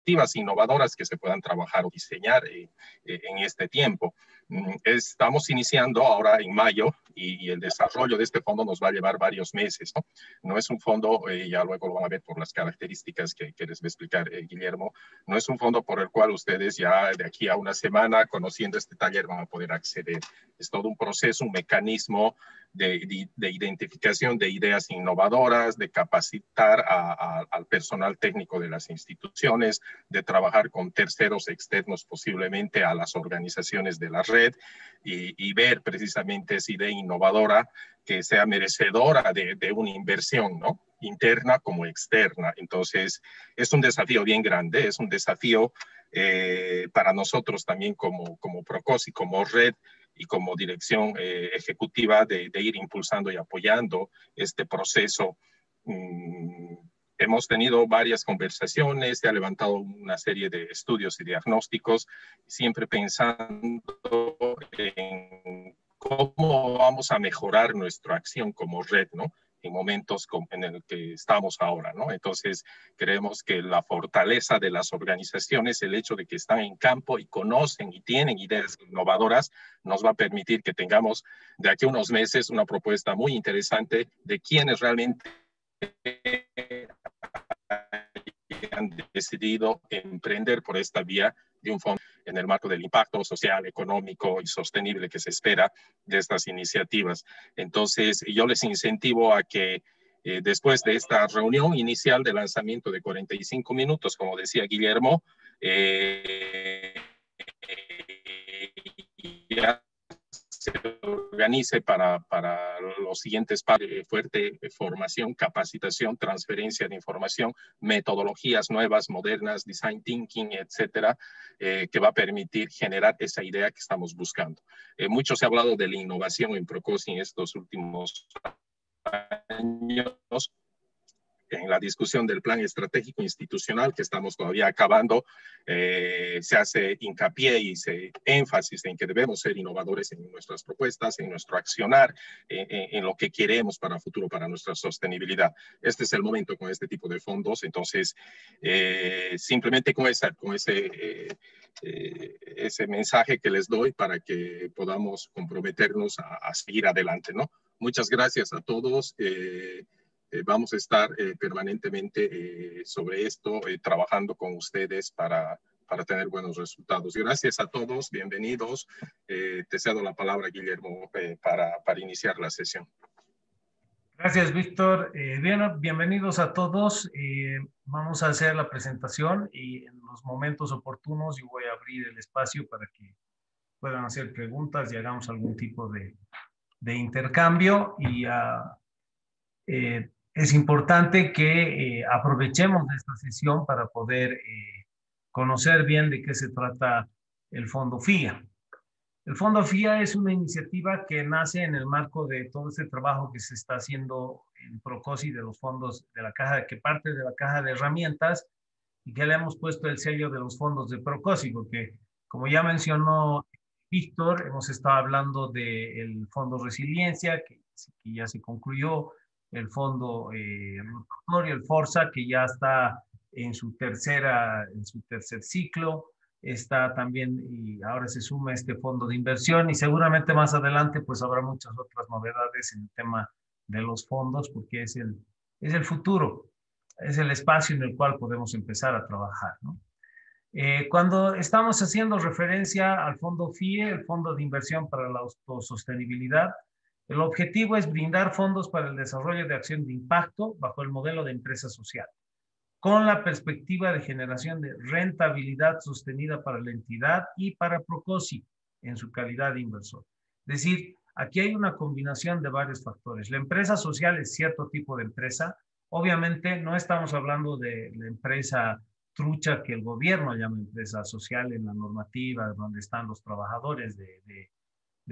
iniciativas innovadoras que se puedan trabajar o diseñar en este tiempo. Estamos iniciando ahora en mayo y el desarrollo de este fondo nos va a llevar varios meses, ¿no? No es un fondo, ya luego lo van a ver por las características que les va a explicar Guillermo, no es un fondo por el cual ustedes ya de aquí a una semana, conociendo este taller, van a poder acceder. Es todo un proceso, un mecanismo de identificación de ideas innovadoras, de capacitar al personal técnico de las instituciones, de trabajar con terceros externos posiblemente a las organizaciones de la red y ver precisamente esa idea innovadora que sea merecedora de una inversión, ¿no? Interna como externa. Entonces, es un desafío bien grande, es un desafío para nosotros también como Procosi, como red y como dirección ejecutiva de ir impulsando y apoyando este proceso. Hemos tenido varias conversaciones, se ha levantado una serie de estudios y diagnósticos, siempre pensando en cómo vamos a mejorar nuestra acción como red, ¿no? En momentos en el que estamos ahora, ¿no? Entonces, creemos que la fortaleza de las organizaciones, el hecho de que están en campo y conocen y tienen ideas innovadoras, nos va a permitir que tengamos de aquí a unos meses una propuesta muy interesante de quienes realmente han decidido emprender por esta vía de un fondo en el marco del impacto social, económico y sostenible que se espera de estas iniciativas. Entonces, yo les incentivo a que después de esta reunión inicial de lanzamiento de 45 minutos, como decía Guillermo, ya se organice para los siguientes pasos: fuerte formación, capacitación, transferencia de información, metodologías nuevas, modernas, design thinking, etcétera, que va a permitir generar esa idea que estamos buscando. Mucho se ha hablado de la innovación en Procosi en estos últimos años. En la discusión del plan estratégico institucional que estamos todavía acabando, se hace hincapié y se énfasis en que debemos ser innovadores en nuestras propuestas, en nuestro accionar, en lo que queremos para el futuro, para nuestra sostenibilidad. Este es el momento con este tipo de fondos. Entonces, simplemente con ese mensaje que les doy para que podamos comprometernos a seguir adelante, ¿no? Muchas gracias a todos. Vamos a estar permanentemente sobre esto, trabajando con ustedes para tener buenos resultados. Gracias a todos, bienvenidos. Te cedo la palabra, Guillermo, para iniciar la sesión. Gracias, Víctor. Bienvenidos a todos. Vamos a hacer la presentación y en los momentos oportunos yo voy a abrir el espacio para que puedan hacer preguntas y hagamos algún tipo de intercambio. Y es importante que aprovechemos esta sesión para poder conocer bien de qué se trata el Fondo FIA. El Fondo FIA es una iniciativa que nace en el marco de todo este trabajo que se está haciendo en Procosi de los fondos de la caja, que parte de la caja de herramientas, y que le hemos puesto el sello de los fondos de Procosi, porque como ya mencionó Víctor, hemos estado hablando del Fondo Resiliencia, que ya se concluyó, el Fondo Rotatorio, el FORSA, que ya está en su tercer ciclo. Está también, y ahora se suma este fondo de inversión, y seguramente más adelante pues habrá muchas otras novedades en el tema de los fondos, porque es el futuro, es el espacio en el cual podemos empezar a trabajar, ¿no? Cuando estamos haciendo referencia al fondo FIE, el Fondo de Inversión para la Autosostenibilidad, el objetivo es brindar fondos para el desarrollo de acción de impacto bajo el modelo de empresa social, con la perspectiva de generación de rentabilidad sostenida para la entidad y para Procosi en su calidad de inversor. Es decir, aquí hay una combinación de varios factores. La empresa social es cierto tipo de empresa. Obviamente no estamos hablando de la empresa trucha que el gobierno llama empresa social en la normativa, donde están los trabajadores de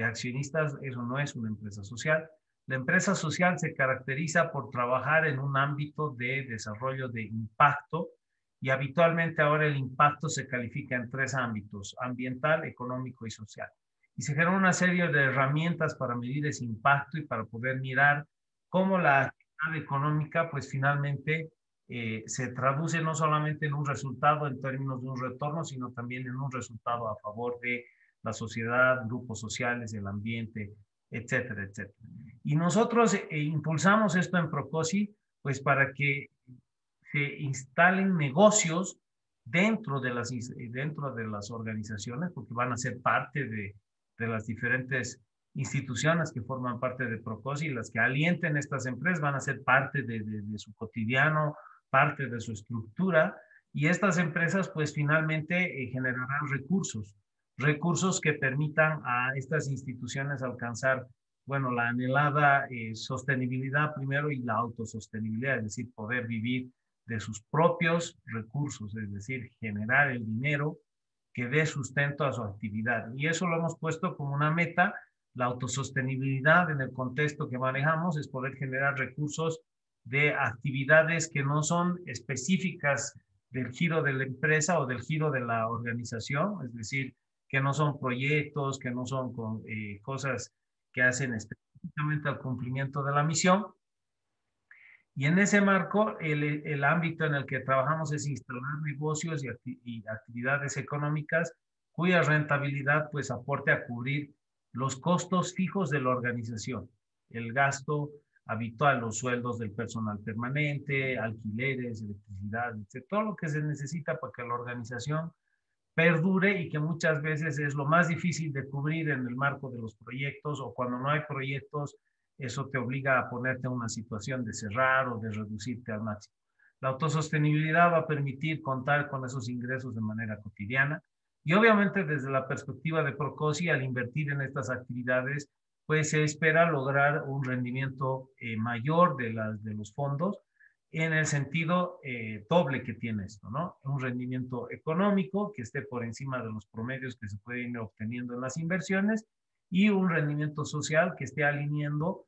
accionistas. Eso no es una empresa social. La empresa social se caracteriza por trabajar en un ámbito de desarrollo de impacto, y habitualmente ahora el impacto se califica en tres ámbitos: ambiental, económico y social. Y se genera una serie de herramientas para medir ese impacto y para poder mirar cómo la actividad económica pues finalmente se traduce no solamente en un resultado en términos de un retorno, sino también en un resultado a favor de la sociedad, grupos sociales, el ambiente, etcétera, etcétera. Y nosotros impulsamos esto en Procosi, pues para que se instalen negocios dentro de las organizaciones, porque van a ser parte de las diferentes instituciones que forman parte de Procosi, las que alienten estas empresas van a ser parte de su cotidiano, parte de su estructura, y estas empresas pues finalmente generarán recursos que permitan a estas instituciones alcanzar, bueno, la anhelada sostenibilidad primero y la autosostenibilidad, es decir, poder vivir de sus propios recursos, es decir, generar el dinero que dé sustento a su actividad. Y eso lo hemos puesto como una meta. La autosostenibilidad en el contexto que manejamos es poder generar recursos de actividades que no son específicas del giro de la empresa o del giro de la organización, es decir, que no son proyectos, que no son cosas que hacen específicamente al cumplimiento de la misión. Y en ese marco, el ámbito en el que trabajamos es instalar negocios y actividades económicas cuya rentabilidad pues aporte a cubrir los costos fijos de la organización, el gasto habitual, los sueldos del personal permanente, alquileres, electricidad, etc. Todo lo que se necesita para que la organización perdure y que muchas veces es lo más difícil de cubrir en el marco de los proyectos, o cuando no hay proyectos, eso te obliga a ponerte en una situación de cerrar o de reducirte al máximo. La autosostenibilidad va a permitir contar con esos ingresos de manera cotidiana y obviamente desde la perspectiva de Procosi, al invertir en estas actividades, pues se espera lograr un rendimiento mayor de los fondos en el sentido doble que tiene esto, ¿no? Un rendimiento económico que esté por encima de los promedios que se pueden ir obteniendo en las inversiones y un rendimiento social que esté alineando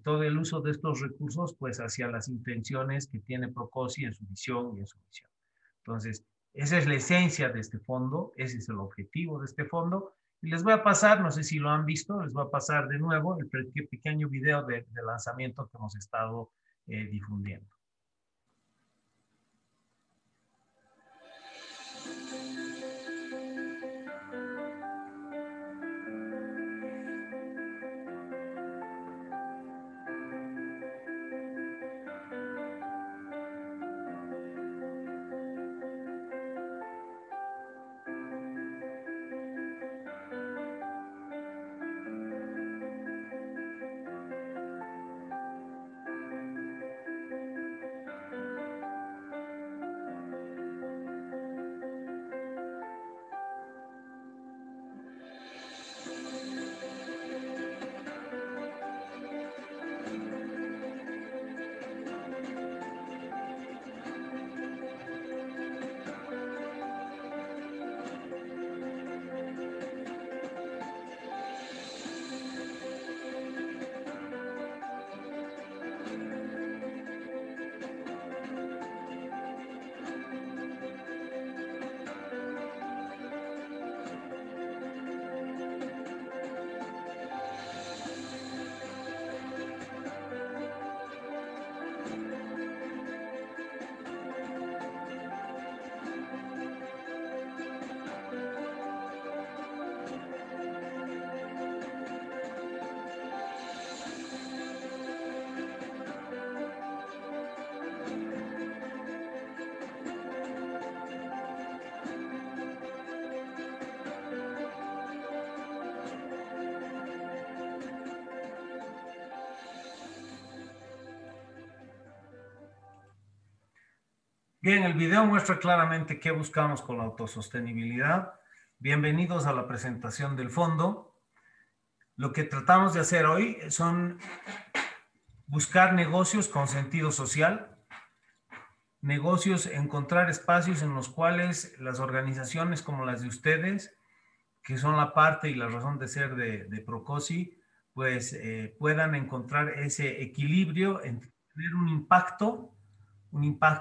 todo el uso de estos recursos pues hacia las intenciones que tiene Procosi en su visión y en su misión. Entonces, esa es la esencia de este fondo, ese es el objetivo de este fondo. Y les voy a pasar, no sé si lo han visto, les voy a pasar de nuevo el pequeño video de lanzamiento que hemos estado difundiendo. Bien, el video muestra claramente qué buscamos con la autosostenibilidad. Bienvenidos a la presentación del fondo. Lo que tratamos de hacer hoy son buscar negocios con sentido social, negocios, encontrar espacios en los cuales las organizaciones como las de ustedes, que son la parte y la razón de ser de Procosi, pues puedan encontrar ese equilibrio entre tener un impacto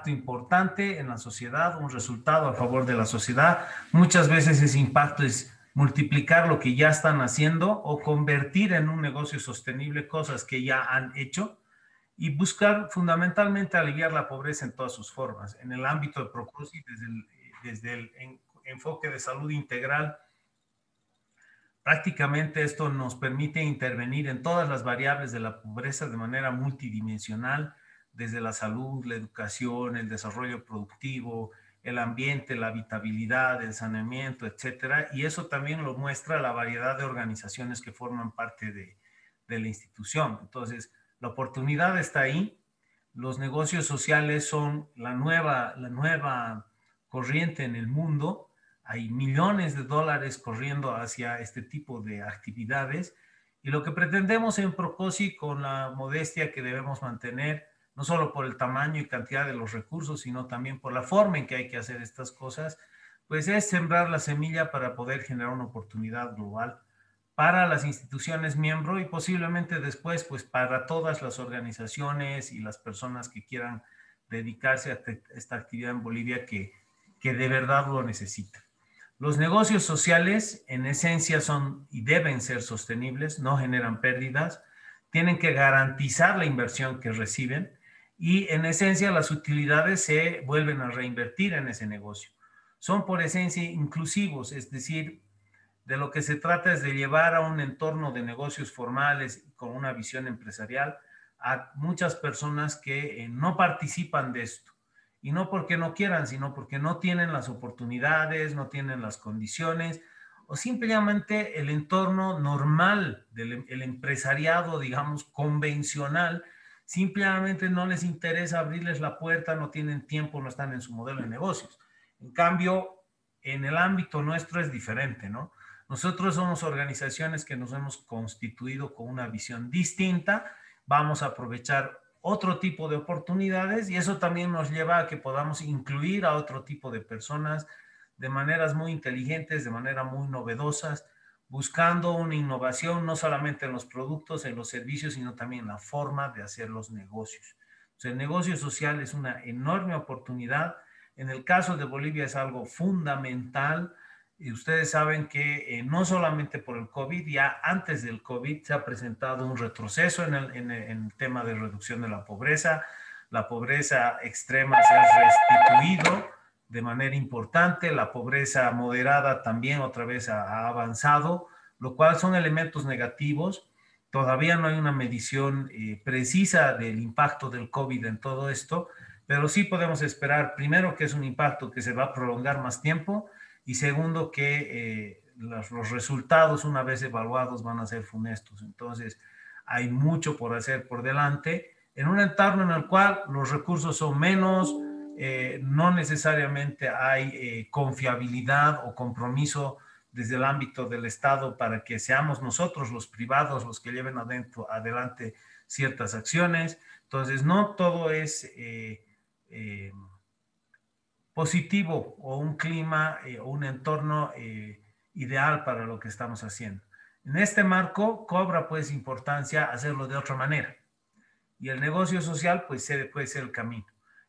importante en la sociedad, un resultado a favor de la sociedad. Muchas veces ese impacto es multiplicar lo que ya están haciendo o convertir en un negocio sostenible cosas que ya han hecho. y buscar fundamentalmente aliviar la pobreza en todas sus formas. En el ámbito de Procosi, desde el enfoque de salud integral, prácticamente esto nos permite intervenir en todas las variables de la pobreza de manera multidimensional, desde la salud, la educación, el desarrollo productivo, el ambiente, la habitabilidad, el saneamiento, etcétera. Y eso también lo muestra la variedad de organizaciones que forman parte de la institución. Entonces, la oportunidad está ahí. Los negocios sociales son la nueva corriente en el mundo. Hay millones de dólares corriendo hacia este tipo de actividades. Y lo que pretendemos en Procosi, con la modestia que debemos mantener, no solo por el tamaño y cantidad de los recursos, sino también por la forma en que hay que hacer estas cosas, pues es sembrar la semilla para poder generar una oportunidad global para las instituciones miembro y posiblemente después, pues para todas las organizaciones y las personas que quieran dedicarse a esta actividad en Bolivia que de verdad lo necesitan. Los negocios sociales en esencia son y deben ser sostenibles, no generan pérdidas, tienen que garantizar la inversión que reciben y en esencia las utilidades se vuelven a reinvertir en ese negocio. Son por esencia inclusivos, es decir, de lo que se trata es de llevar a un entorno de negocios formales con una visión empresarial a muchas personas que no participan de esto. Y no porque no quieran, sino porque no tienen las oportunidades, no tienen las condiciones, o simplemente el entorno normal del empresariado, digamos, convencional, simplemente no les interesa abrirles la puerta, no tienen tiempo, no están en su modelo de negocios. En cambio, en el ámbito nuestro es diferente, ¿no? Nosotros somos organizaciones que nos hemos constituido con una visión distinta, vamos a aprovechar otro tipo de oportunidades y eso también nos lleva a que podamos incluir a otro tipo de personas de maneras muy inteligentes, de manera muy novedosas, buscando una innovación no solamente en los productos, en los servicios, sino también en la forma de hacer los negocios. Entonces, el negocio social es una enorme oportunidad. En el caso de Bolivia es algo fundamental. Y ustedes saben que no solamente por el COVID, ya antes del COVID se ha presentado un retroceso en el tema de reducción de la pobreza. La pobreza extrema se ha restituido de manera importante. La pobreza moderada también otra vez ha avanzado, lo cual son elementos negativos. Todavía no hay una medición precisa del impacto del COVID en todo esto, pero sí podemos esperar, primero, que es un impacto que se va a prolongar más tiempo, y segundo, que los resultados, una vez evaluados, van a ser funestos. Entonces, hay mucho por hacer por delante, en un entorno en el cual los recursos son menos, no necesariamente hay confiabilidad o compromiso desde el ámbito del Estado para que seamos nosotros los privados los que lleven adelante ciertas acciones. Entonces, no todo es positivo o un clima o un entorno ideal para lo que estamos haciendo. En este marco cobra pues importancia hacerlo de otra manera y el negocio social pues puede ser el camino.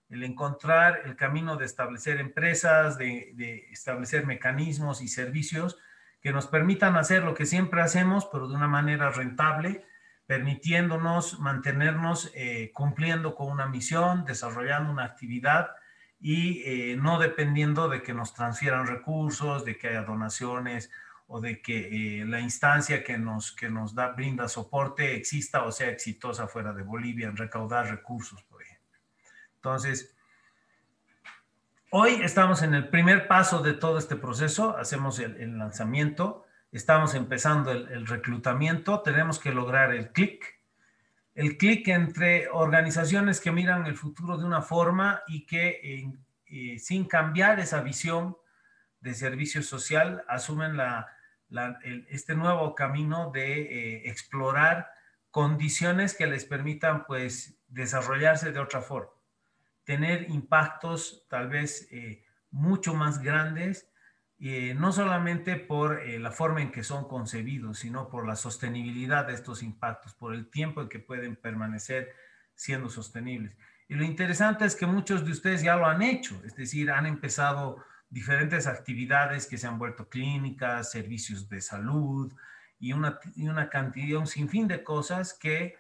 El encontrar el camino de establecer empresas, de establecer mecanismos y servicios que nos permitan hacer lo que siempre hacemos, pero de una manera rentable, permitiéndonos mantenernos cumpliendo con una misión, desarrollando una actividad y no dependiendo de que nos transfieran recursos, de que haya donaciones o de que la instancia que nos brinda soporte exista o sea exitosa fuera de Bolivia en recaudar recursos, por ejemplo. Entonces, hoy estamos en el primer paso de todo este proceso, hacemos el lanzamiento, estamos empezando el reclutamiento, tenemos que lograr el clic entre organizaciones que miran el futuro de una forma y que sin cambiar esa visión de servicio social asumen este nuevo camino de explorar condiciones que les permitan pues desarrollarse de otra forma, tener impactos tal vez mucho más grandes, no solamente por la forma en que son concebidos, sino por la sostenibilidad de estos impactos, por el tiempo en que pueden permanecer siendo sostenibles. Y lo interesante es que muchos de ustedes ya lo han hecho, es decir, han empezado diferentes actividades que se han vuelto clínicas, servicios de salud y una cantidad, un sinfín de cosas que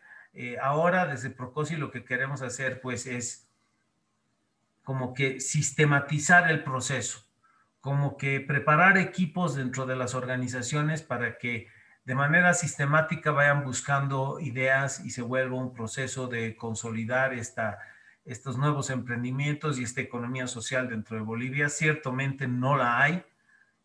ahora desde Procosi lo que queremos hacer pues es como que sistematizar el proceso, como que preparar equipos dentro de las organizaciones para que de manera sistemática vayan buscando ideas y se vuelva un proceso de consolidar estos nuevos emprendimientos y esta economía social dentro de Bolivia. Ciertamente no la hay.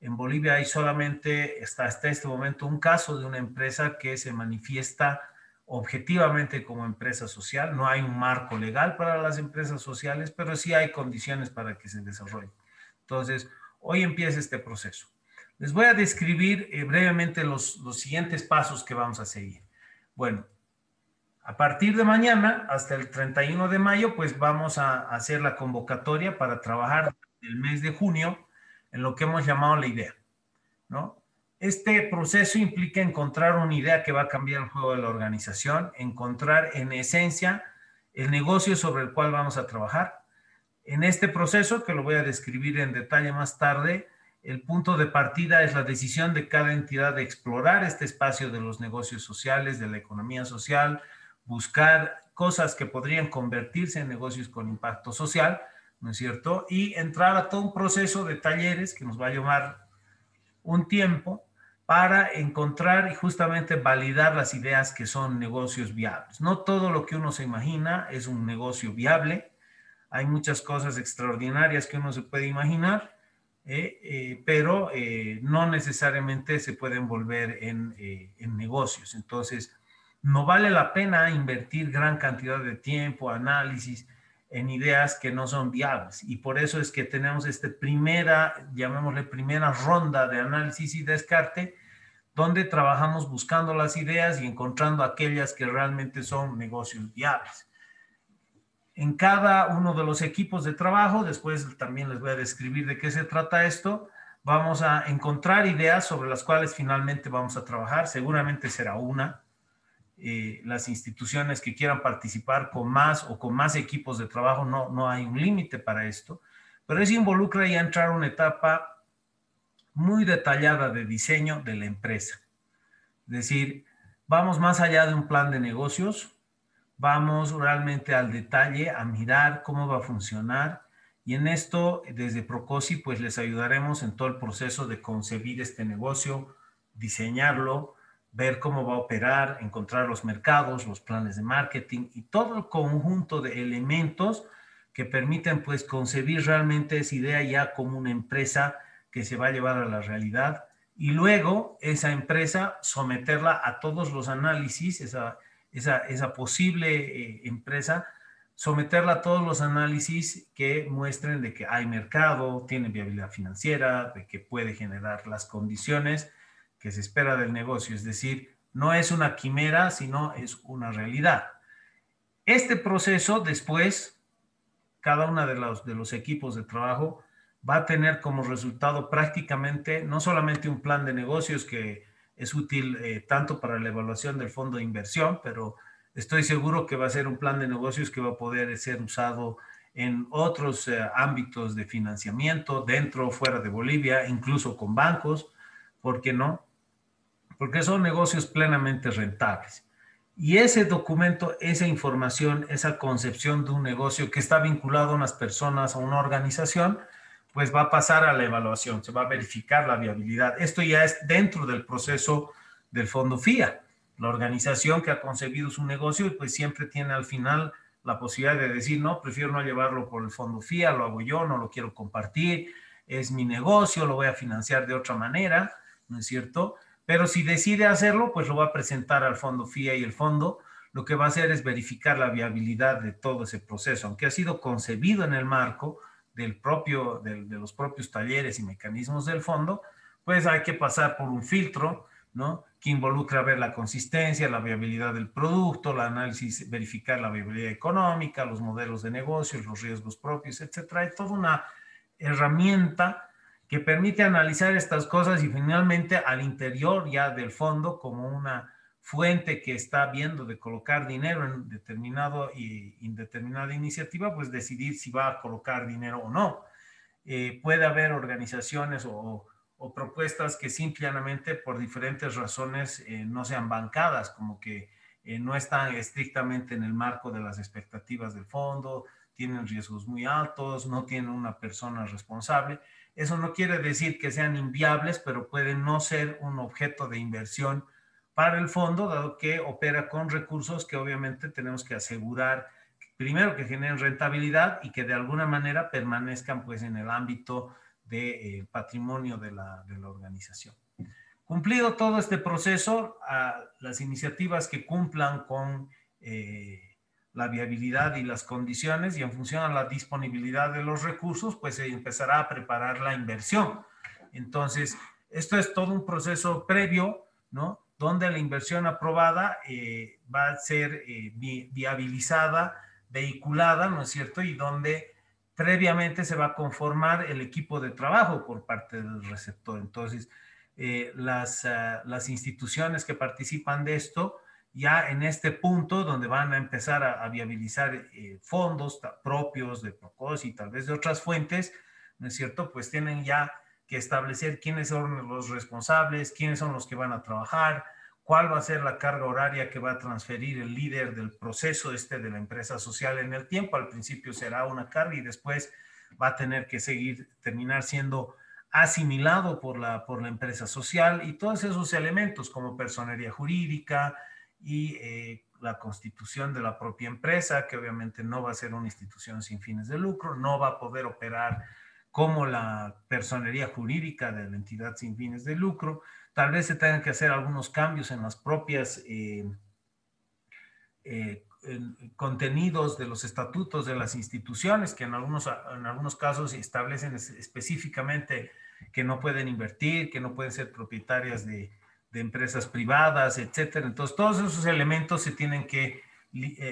En Bolivia hay solamente hasta este momento un caso de una empresa que se manifiesta objetivamente como empresa social. No hay un marco legal para las empresas sociales, pero sí hay condiciones para que se desarrollen. Entonces, hoy empieza este proceso. Les voy a describir brevemente los siguientes pasos que vamos a seguir. Bueno, a partir de mañana hasta el 31 de mayo, pues vamos a hacer la convocatoria para trabajar el mes de junio en lo que hemos llamado la idea, ¿no? Este proceso implica encontrar una idea que va a cambiar el juego de la organización, encontrar en esencia el negocio sobre el cual vamos a trabajar. En este proceso, que lo voy a describir en detalle más tarde, el punto de partida es la decisión de cada entidad de explorar este espacio de los negocios sociales, de la economía social, buscar cosas que podrían convertirse en negocios con impacto social, ¿no es cierto? Y entrar a todo un proceso de talleres que nos va a llevar un tiempo para encontrar y justamente validar las ideas que son negocios viables. No todo lo que uno se imagina es un negocio viable. Hay muchas cosas extraordinarias que uno se puede imaginar, pero no necesariamente se pueden volver en negocios. Entonces, no vale la pena invertir gran cantidad de tiempo, análisis en ideas que no son viables. Y por eso es que tenemos esta llamémosle primera ronda de análisis y descarte, donde trabajamos buscando las ideas y encontrando aquellas que realmente son negocios viables. En cada uno de los equipos de trabajo, después también les voy a describir de qué se trata esto, vamos a encontrar ideas sobre las cuales finalmente vamos a trabajar. Seguramente será una. Las instituciones que quieran participar con más o con más equipos de trabajo, no hay un límite para esto, pero eso involucra ya entrar a una etapa muy detallada de diseño de la empresa. Es decir, vamos más allá de un plan de negocios, vamos realmente al detalle a mirar cómo va a funcionar y en esto desde Procosi pues les ayudaremos en todo el proceso de concebir este negocio, diseñarlo, ver cómo va a operar, encontrar los mercados, los planes de marketing y todo el conjunto de elementos que permiten pues concebir realmente esa idea ya como una empresa que se va a llevar a la realidad y luego esa empresa someterla a todos los análisis, esa posible empresa, someterla a todos los análisis que muestren de que hay mercado, tiene viabilidad financiera, de que puede generar las condiciones que se espera del negocio. Es decir, no es una quimera, sino es una realidad. Este proceso después, cada uno de los equipos de trabajo va a tener como resultado prácticamente no solamente un plan de negocios que es útil tanto para la evaluación del fondo de inversión, pero estoy seguro que va a ser un plan de negocios que va a poder ser usado en otros ámbitos de financiamiento, dentro o fuera de Bolivia, incluso con bancos, ¿por qué no? Porque son negocios plenamente rentables. Y ese documento, esa información, esa concepción de un negocio que está vinculado a unas personas, a una organización, pues va a pasar a la evaluación, se va a verificar la viabilidad. Esto ya es dentro del proceso del fondo FIA. La organización que ha concebido su negocio, pues siempre tiene al final la posibilidad de decir, no, prefiero no llevarlo por el fondo FIA, lo hago yo, no lo quiero compartir, es mi negocio, lo voy a financiar de otra manera, ¿no es cierto? Pero si decide hacerlo, pues lo va a presentar al fondo FIA y el fondo lo que va a hacer es verificar la viabilidad de todo ese proceso, aunque ha sido concebido en el marco de los propios talleres y mecanismos del fondo, pues hay que pasar por un filtro, ¿no? Que involucra ver la consistencia, la viabilidad del producto, el análisis, verificar la viabilidad económica, los modelos de negocios, los riesgos propios, etcétera. Hay toda una herramienta que permite analizar estas cosas y finalmente al interior ya del fondo como una fuente que está viendo de colocar dinero en determinado y indeterminada iniciativa, pues decidir si va a colocar dinero o no. Puede haber organizaciones o propuestas que simplemente por diferentes razones no sean bancadas, como que no están estrictamente en el marco de las expectativas del fondo, tienen riesgos muy altos, no tienen una persona responsable. Eso no quiere decir que sean inviables, pero pueden no ser un objeto de inversión para el fondo, dado que opera con recursos que obviamente tenemos que asegurar, primero, que generen rentabilidad y que de alguna manera permanezcan pues en el ámbito del patrimonio de la organización. Cumplido todo este proceso, las iniciativas que cumplan con la viabilidad y las condiciones y en función a la disponibilidad de los recursos, pues se empezará a preparar la inversión. Entonces, esto es todo un proceso previo, ¿no? Donde la inversión aprobada va a ser viabilizada, vehiculada, ¿no es cierto? Y donde previamente se va a conformar el equipo de trabajo por parte del receptor. Entonces, las instituciones que participan de esto, ya en este punto donde van a empezar a viabilizar fondos propios de Procosi y tal vez de otras fuentes, ¿no es cierto? Pues tienen ya que establecer quiénes son los responsables, quiénes son los que van a trabajar, cuál va a ser la carga horaria que va a transferir el líder del proceso de la empresa social en el tiempo. Al principio será una carga y después va a tener que terminar siendo asimilado por la empresa social, y todos esos elementos como personería jurídica y la constitución de la propia empresa, que obviamente no va a ser una institución sin fines de lucro, no va a poder operar como la personería jurídica de la entidad sin fines de lucro. Tal vez se tengan que hacer algunos cambios en las propias contenidos de los estatutos de las instituciones, que en algunos casos establecen específicamente que no pueden invertir, que no pueden ser propietarias de empresas privadas, etcétera. Entonces, todos esos elementos se tienen que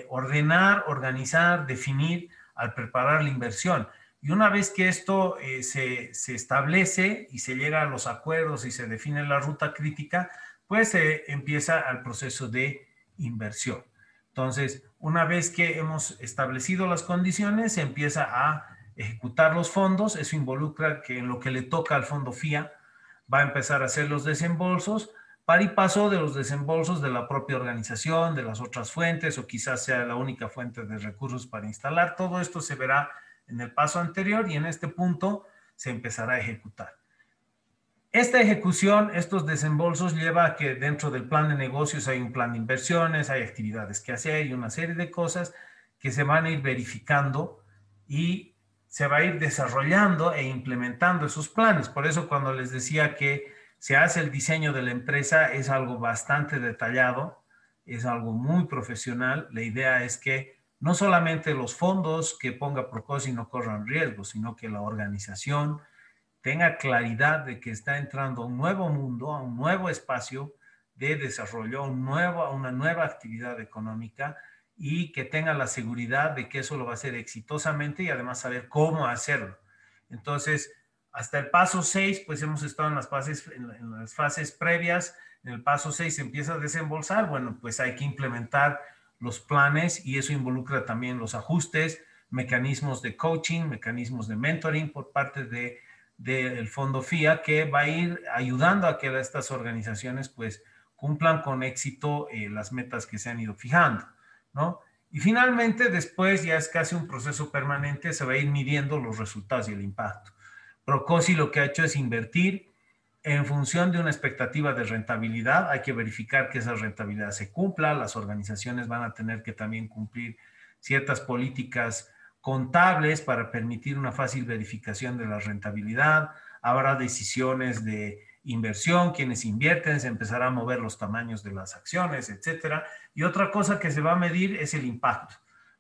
ordenar, organizar, definir al preparar la inversión. Y una vez que esto se establece y se llega a los acuerdos y se define la ruta crítica, pues empieza el proceso de inversión. Entonces, una vez que hemos establecido las condiciones, se empieza a ejecutar los fondos. Eso involucra que en lo que le toca al fondo FIA va a empezar a hacer los desembolsos, par y paso de los desembolsos de la propia organización, de las otras fuentes, o quizás sea la única fuente de recursos para instalar. Todo esto se verá en el paso anterior y en este punto se empezará a ejecutar. Esta ejecución, estos desembolsos, lleva a que dentro del plan de negocios hay un plan de inversiones, hay actividades que hacer y una serie de cosas que se van a ir verificando y se va a ir desarrollando e implementando esos planes. Por eso cuando les decía que se hace el diseño de la empresa, es algo bastante detallado, es algo muy profesional. La idea es que no solamente los fondos que ponga Procosi no corran riesgos, sino que la organización tenga claridad de que está entrando a un nuevo mundo, a un nuevo espacio de desarrollo, a una nueva actividad económica, y que tenga la seguridad de que eso lo va a hacer exitosamente y además saber cómo hacerlo. Entonces, hasta el paso 6, pues hemos estado en las fases previas. En el paso 6 se empieza a desembolsar. Bueno, pues hay que implementar los planes y eso involucra también los ajustes, mecanismos de coaching, mecanismos de mentoring por parte del fondo FIA, que va a ir ayudando a que estas organizaciones pues cumplan con éxito las metas que se han ido fijando, ¿no? Y finalmente, después ya es casi un proceso permanente, se va a ir midiendo los resultados y el impacto. Procosi lo que ha hecho es invertir en función de una expectativa de rentabilidad. Hay que verificar que esa rentabilidad se cumpla. Las organizaciones van a tener que también cumplir ciertas políticas contables para permitir una fácil verificación de la rentabilidad. Habrá decisiones de inversión, quienes invierten, se empezará a mover los tamaños de las acciones, etcétera. Y otra cosa que se va a medir es el impacto,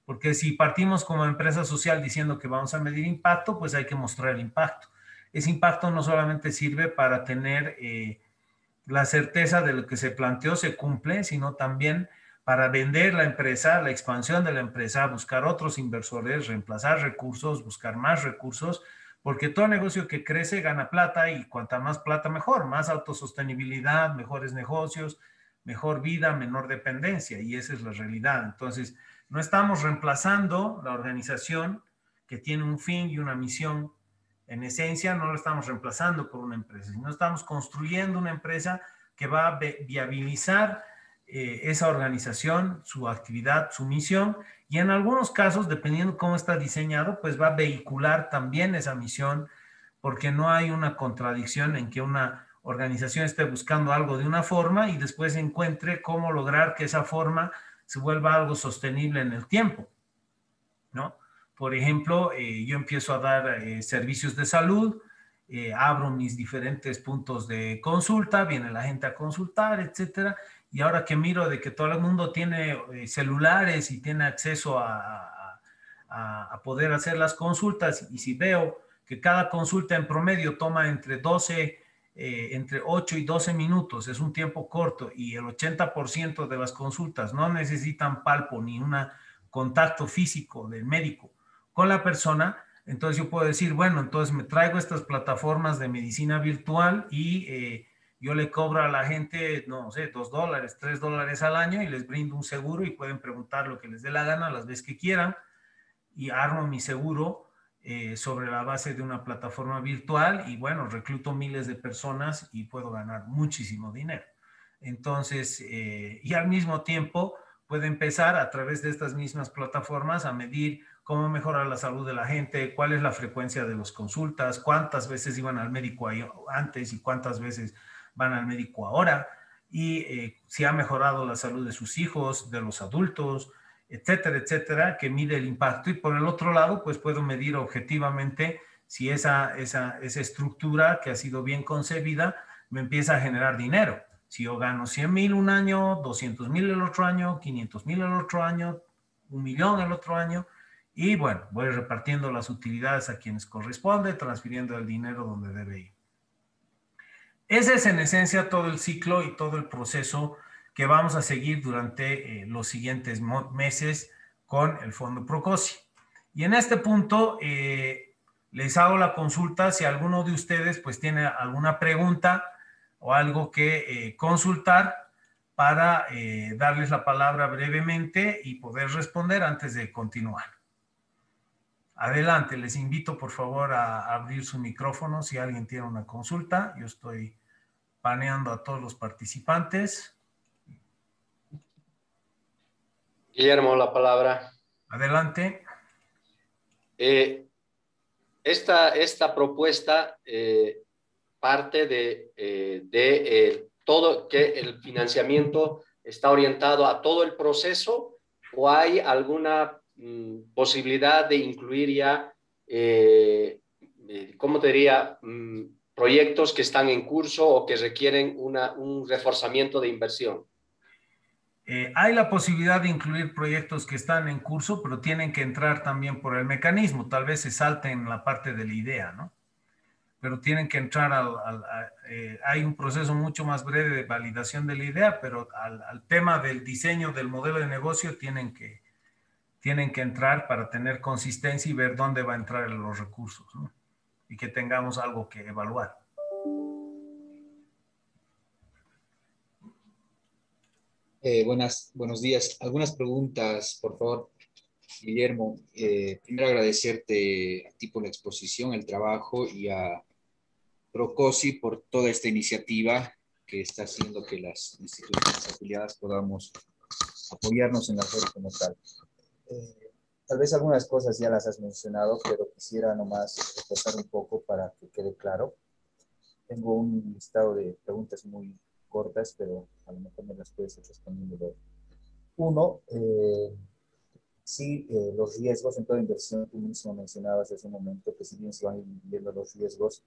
porque si partimos como empresa social diciendo que vamos a medir impacto, pues hay que mostrar el impacto. Ese impacto no solamente sirve para tener la certeza de lo que se planteó se cumple, sino también para vender la empresa, la expansión de la empresa, buscar otros inversores, reemplazar recursos, buscar más recursos, porque todo negocio que crece gana plata y cuanta más plata mejor, más autosostenibilidad, mejores negocios, mejor vida, menor dependencia, y esa es la realidad. Entonces, no estamos reemplazando la organización que tiene un fin y una misión. En esencia, no lo estamos reemplazando por una empresa, sino estamos construyendo una empresa que va a viabilizar esa organización, su actividad, su misión, y en algunos casos, dependiendo cómo está diseñado, pues va a vehicular también esa misión, porque no hay una contradicción en que una organización esté buscando algo de una forma y después encuentre cómo lograr que esa forma se vuelva algo sostenible en el tiempo, ¿no? Por ejemplo, yo empiezo a dar servicios de salud, abro mis diferentes puntos de consulta, viene la gente a consultar, etcétera, y ahora que miro de que todo el mundo tiene celulares y tiene acceso a poder hacer las consultas, y si veo que cada consulta en promedio toma entre 8 y 12 minutos, es un tiempo corto, y el 80% de las consultas no necesitan palpo ni un contacto físico del médico con la persona, entonces yo puedo decir, bueno, entonces me traigo estas plataformas de medicina virtual y yo le cobro a la gente, no sé, $2, $3 al año y les brindo un seguro y pueden preguntar lo que les dé la gana las veces que quieran y armo mi seguro sobre la base de una plataforma virtual y bueno, recluto miles de personas y puedo ganar muchísimo dinero. Entonces, y al mismo tiempo puede empezar a través de estas mismas plataformas a medir cómo mejora la salud de la gente, cuál es la frecuencia de las consultas, cuántas veces iban al médico antes y cuántas veces van al médico ahora, y si ha mejorado la salud de sus hijos, de los adultos, etcétera, etcétera, que mide el impacto. Y por el otro lado, pues puedo medir objetivamente si esa estructura que ha sido bien concebida me empieza a generar dinero. Si yo gano 100,000 un año, 200,000 el otro año, 500,000 el otro año, 1,000,000 el otro año, y bueno, voy repartiendo las utilidades a quienes corresponde, transfiriendo el dinero donde debe ir. Ese es en esencia todo el ciclo y todo el proceso que vamos a seguir durante los siguientes meses con el Fondo Procosi. Y en este punto les hago la consulta si alguno de ustedes pues tiene alguna pregunta o algo que consultar para darles la palabra brevemente y poder responder antes de continuar. Adelante, les invito por favor a abrir su micrófono si alguien tiene una consulta. Yo estoy paneando a todos los participantes. Guillermo, la palabra. Adelante. Esta propuesta parte de todo, que el financiamiento está orientado a todo el proceso, o hay alguna posibilidad de incluir ya, ¿cómo te diría? Proyectos que están en curso o que requieren un reforzamiento de inversión. Hay la posibilidad de incluir proyectos que están en curso, pero tienen que entrar también por el mecanismo. Tal vez se salten la parte de la idea, ¿no? Pero tienen que entrar hay un proceso mucho más breve de validación de la idea, pero al tema del diseño del modelo de negocio tienen que entrar para tener consistencia y ver dónde va a entrar los recursos, ¿no? Y que tengamos algo que evaluar. Buenos días. Algunas preguntas, por favor, Guillermo. Primero agradecerte a ti por la exposición, el trabajo y a Procosi por toda esta iniciativa que está haciendo que las instituciones afiliadas podamos apoyarnos en la red como tal. Tal vez algunas cosas ya las has mencionado, pero quisiera nomás repasar un poco para que quede claro. Tengo un listado de preguntas muy cortas, pero a lo mejor me las puedes ir respondiendo. Uno, sí, los riesgos en toda inversión, tú mismo mencionabas hace un momento que si bien se van viendo los riesgos,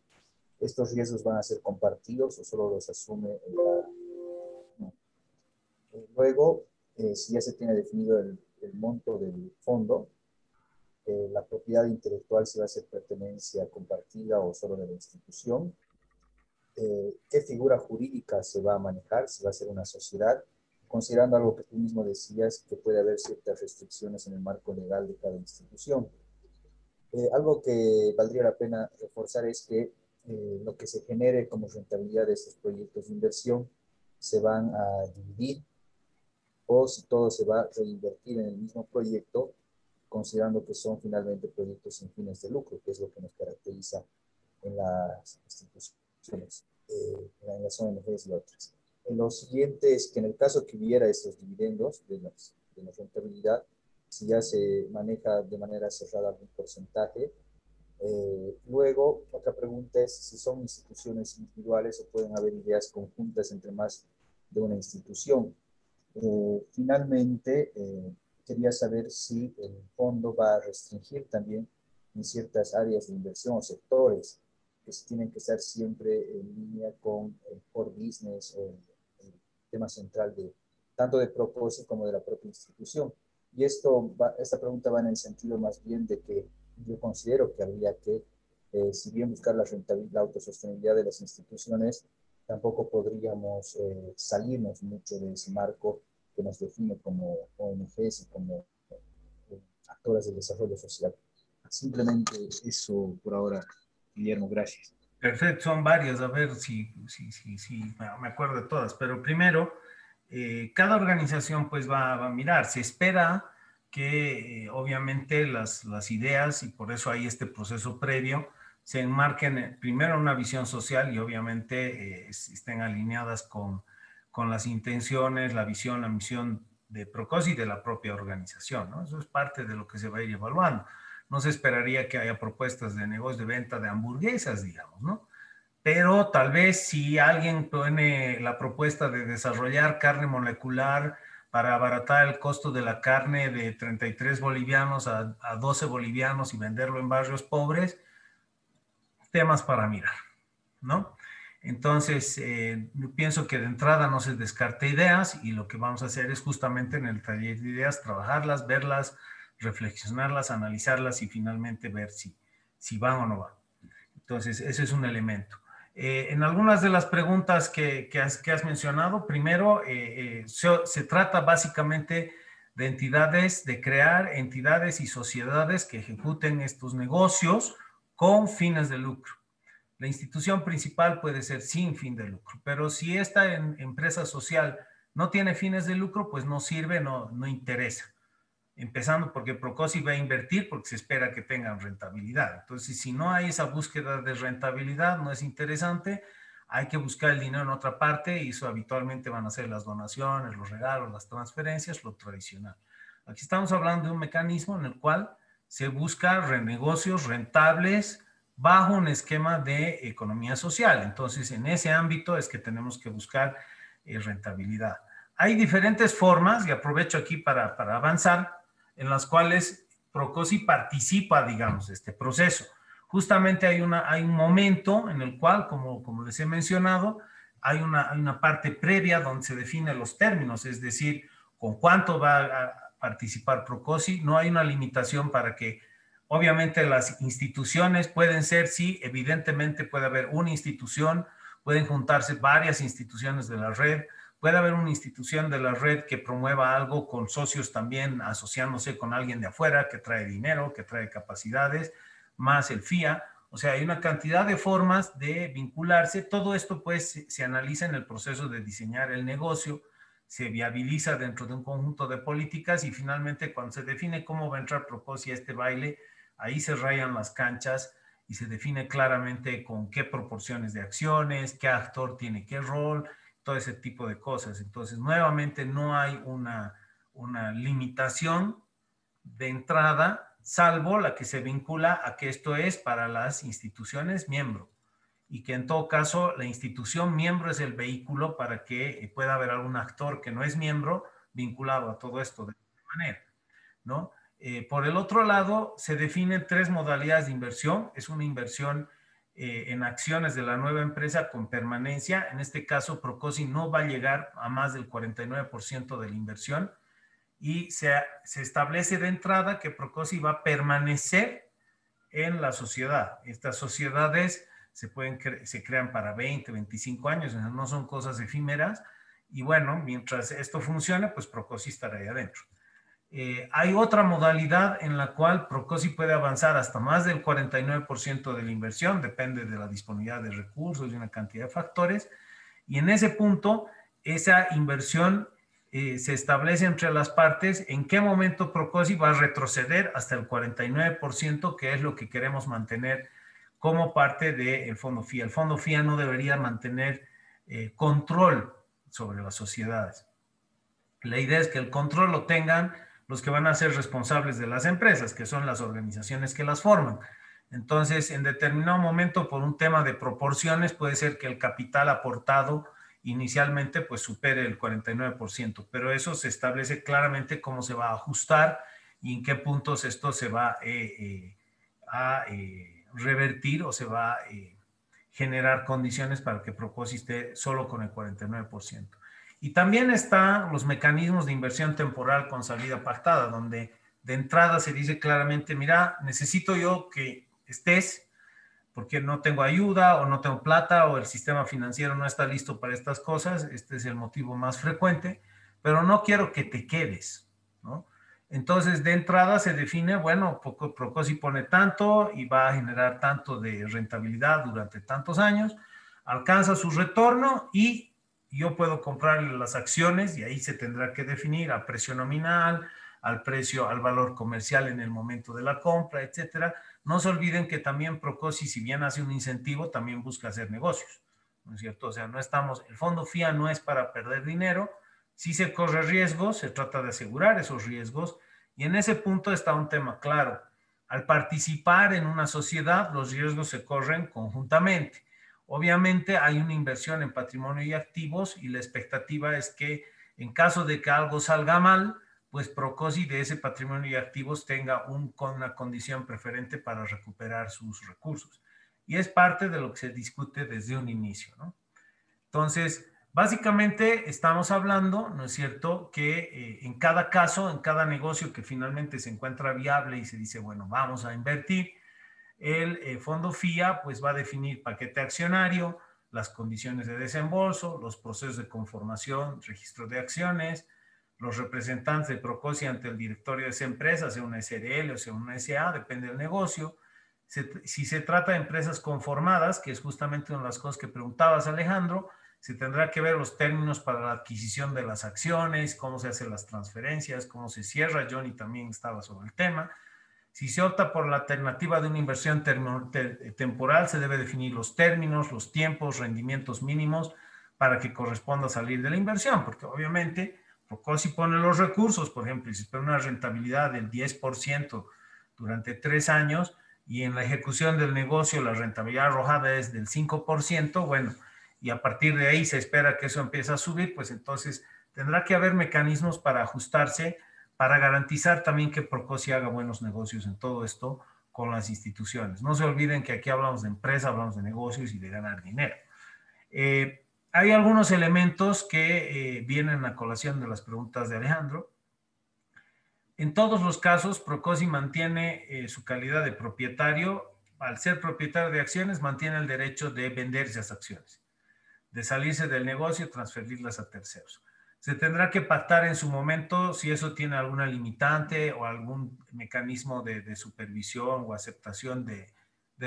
¿estos riesgos van a ser compartidos o solo los asume el no? Luego, si ya se tiene definido el monto del fondo, la propiedad intelectual si va a ser pertenencia compartida o solo de la institución, qué figura jurídica se va a manejar, si va a ser una sociedad, considerando algo que tú mismo decías, que puede haber ciertas restricciones en el marco legal de cada institución. Algo que valdría la pena reforzar es que lo que se genere como rentabilidad de estos proyectos de inversión se van a dividir, o si todo se va a reinvertir en el mismo proyecto, considerando que son finalmente proyectos sin fines de lucro, que es lo que nos caracteriza en las instituciones, en las ONGs y otras. Lo siguiente es que en el caso que hubiera estos dividendos de la rentabilidad, si ya se maneja de manera cerrada algún porcentaje. Luego, otra pregunta es si son instituciones individuales o pueden haber ideas conjuntas entre más de una institución. Finalmente, quería saber si el fondo va a restringir también en ciertas áreas de inversión o sectores que tienen que estar siempre en línea con el core business o el tema central tanto de Procosi como de la propia institución. Y esta pregunta va en el sentido más bien de que yo considero que habría que, si bien buscar la autosostenibilidad de las instituciones, tampoco podríamos salirnos mucho de ese marco que nos define como ONGs y como actores del desarrollo social. Simplemente eso por ahora, Guillermo, gracias. Perfecto, son varias, a ver si me acuerdo de todas, pero primero, cada organización pues va a mirar, se espera que obviamente las ideas, y por eso hay este proceso previo, se enmarquen primero en una visión social y obviamente estén alineadas con las intenciones, la visión, la misión de Procosi y de la propia organización, ¿no? Eso es parte de lo que se va a ir evaluando. No se esperaría que haya propuestas de negocio de venta de hamburguesas, digamos, ¿no? Pero tal vez si alguien pone la propuesta de desarrollar carne molecular para abaratar el costo de la carne de 33 bolivianos a 12 bolivianos y venderlo en barrios pobres, temas para mirar, ¿no? Entonces, yo pienso que de entrada no se descarte ideas y lo que vamos a hacer es justamente en el taller de ideas trabajarlas, verlas, reflexionarlas, analizarlas y finalmente ver si van o no van. Entonces, ese es un elemento. En algunas de las preguntas que has mencionado, primero, se trata básicamente de entidades, de crear entidades y sociedades que ejecuten estos negocios con fines de lucro. La institución principal puede ser sin fin de lucro, pero si esta empresa social no tiene fines de lucro, pues no sirve, no interesa. Empezando porque Procosi va a invertir porque se espera que tengan rentabilidad. Entonces, si no hay esa búsqueda de rentabilidad, no es interesante, hay que buscar el dinero en otra parte y eso habitualmente van a ser las donaciones, los regalos, las transferencias, lo tradicional. Aquí estamos hablando de un mecanismo en el cual se busca renegocios rentables bajo un esquema de economía social. Entonces, en ese ámbito es que tenemos que buscar rentabilidad. Hay diferentes formas, y aprovecho aquí para avanzar, en las cuales Procosi participa, digamos, de este proceso. Justamente hay un momento en el cual, como les he mencionado, hay una parte previa donde se definen los términos, es decir, con cuánto va a participar Procosi. No hay una limitación para que, obviamente, las instituciones pueden ser, sí, evidentemente puede haber una institución, pueden juntarse varias instituciones de la red, puede haber una institución de la red que promueva algo con socios también asociándose con alguien de afuera que trae dinero, que trae capacidades, más el FIA. O sea, hay una cantidad de formas de vincularse. Todo esto pues se analiza en el proceso de diseñar el negocio, se viabiliza dentro de un conjunto de políticas y finalmente cuando se define cómo va a entrar Procosi a este baile, ahí se rayan las canchas y se define claramente con qué proporciones de acciones, qué actor tiene qué rol, todo ese tipo de cosas. Entonces, nuevamente no hay una limitación de entrada, salvo la que se vincula a que esto es para las instituciones miembro y que en todo caso la institución miembro es el vehículo para que pueda haber algún actor que no es miembro vinculado a todo esto de alguna manera, ¿no? Por el otro lado, se definen tres modalidades de inversión. Es una inversión en acciones de la nueva empresa con permanencia. En este caso, Procosi no va a llegar a más del 49% de la inversión y se establece de entrada que Procosi va a permanecer en la sociedad. Estas sociedades se crean para 20, 25 años, no son cosas efímeras y bueno, mientras esto funcione, pues Procosi estará ahí adentro. Hay otra modalidad en la cual Procosi puede avanzar hasta más del 49% de la inversión, depende de la disponibilidad de recursos y una cantidad de factores, y en ese punto esa inversión se establece entre las partes en qué momento Procosi va a retroceder hasta el 49%, que es lo que queremos mantener como parte del Fondo FIA. El Fondo FIA no debería mantener control sobre las sociedades. La idea es que el control lo tengan los que van a ser responsables de las empresas, que son las organizaciones que las forman. Entonces, en determinado momento, por un tema de proporciones, puede ser que el capital aportado inicialmente pues supere el 49%, pero eso se establece claramente cómo se va a ajustar y en qué puntos esto se va a revertir o se va a generar condiciones para que Procosi esté solo con el 49%. Y también están los mecanismos de inversión temporal con salida pactada, donde de entrada se dice claramente, mira, necesito yo que estés porque no tengo ayuda o no tengo plata o el sistema financiero no está listo para estas cosas. Este es el motivo más frecuente, pero no quiero que te quedes, ¿no? Entonces, de entrada se define, bueno, Procosi pone tanto y va a generar tanto de rentabilidad durante tantos años, alcanza su retorno y yo puedo comprarle las acciones y ahí se tendrá que definir a precio nominal, al precio, al valor comercial en el momento de la compra, etcétera. No se olviden que también Procosi, si bien hace un incentivo, también busca hacer negocios, ¿no es cierto? O sea, no estamos, el fondo FIA no es para perder dinero, si se corre riesgos, se trata de asegurar esos riesgos y en ese punto está un tema claro. Al participar en una sociedad, los riesgos se corren conjuntamente. Obviamente hay una inversión en patrimonio y activos y la expectativa es que en caso de que algo salga mal, pues Procosi de ese patrimonio y activos tenga una condición preferente para recuperar sus recursos. Y es parte de lo que se discute desde un inicio, ¿no? Entonces, básicamente estamos hablando, ¿no es cierto?, que en cada caso, en cada negocio que finalmente se encuentra viable y se dice, bueno, vamos a invertir, el fondo FIA pues va a definir paquete accionario, las condiciones de desembolso, los procesos de conformación, registro de acciones, los representantes de Procosi ante el directorio de esa empresa, sea una SRL o sea una SA, depende del negocio. Si se trata de empresas conformadas, que es justamente una de las cosas que preguntabas, Alejandro, se tendrá que ver los términos para la adquisición de las acciones, cómo se hacen las transferencias, cómo se cierra. Johnny también estaba sobre el tema. Si se opta por la alternativa de una inversión temporal, se debe definir los términos, los tiempos, rendimientos mínimos para que corresponda salir de la inversión, porque obviamente Procosi pone los recursos, por ejemplo, y se espera una rentabilidad del 10% durante 3 años y en la ejecución del negocio la rentabilidad arrojada es del 5%, bueno, y a partir de ahí se espera que eso empiece a subir, pues entonces tendrá que haber mecanismos para ajustarse, para garantizar también que Procosi haga buenos negocios en todo esto con las instituciones. No se olviden que aquí hablamos de empresa, hablamos de negocios y de ganar dinero. Hay algunos elementos que vienen a colación de las preguntas de Alejandro. En todos los casos, Procosi mantiene su calidad de propietario. Al ser propietario de acciones, mantiene el derecho de vender esas acciones, de salirse del negocio, transferirlas a terceros. Se tendrá que pactar en su momento si eso tiene alguna limitante o algún mecanismo de supervisión o aceptación de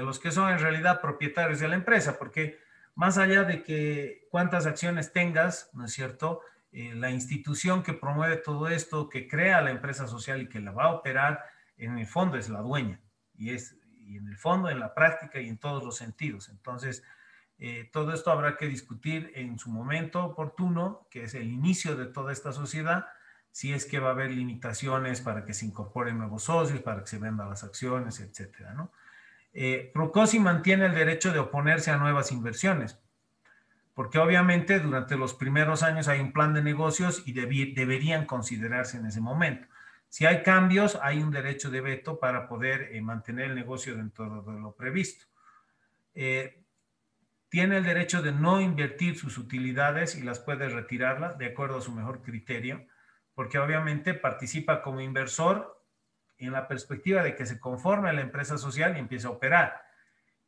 los que son en realidad propietarios de la empresa, porque más allá de que cuántas acciones tengas, ¿no es cierto?, la institución que promueve todo esto, que crea la empresa social y que la va a operar, en el fondo es la dueña. Y en el fondo, en la práctica y en todos los sentidos. Entonces, todo esto habrá que discutir en su momento oportuno, que es el inicio de toda esta sociedad, si es que va a haber limitaciones para que se incorporen nuevos socios, para que se vendan las acciones, etcétera, ¿no? Procosi mantiene el derecho de oponerse a nuevas inversiones, porque obviamente durante los primeros años hay un plan de negocios y deberían considerarse en ese momento. Si hay cambios, hay un derecho de veto para poder mantener el negocio dentro de lo previsto. Tiene el derecho de no invertir sus utilidades y las puede retirarlas de acuerdo a su mejor criterio, porque obviamente participa como inversor en la perspectiva de que se conforme a la empresa social y empieza a operar,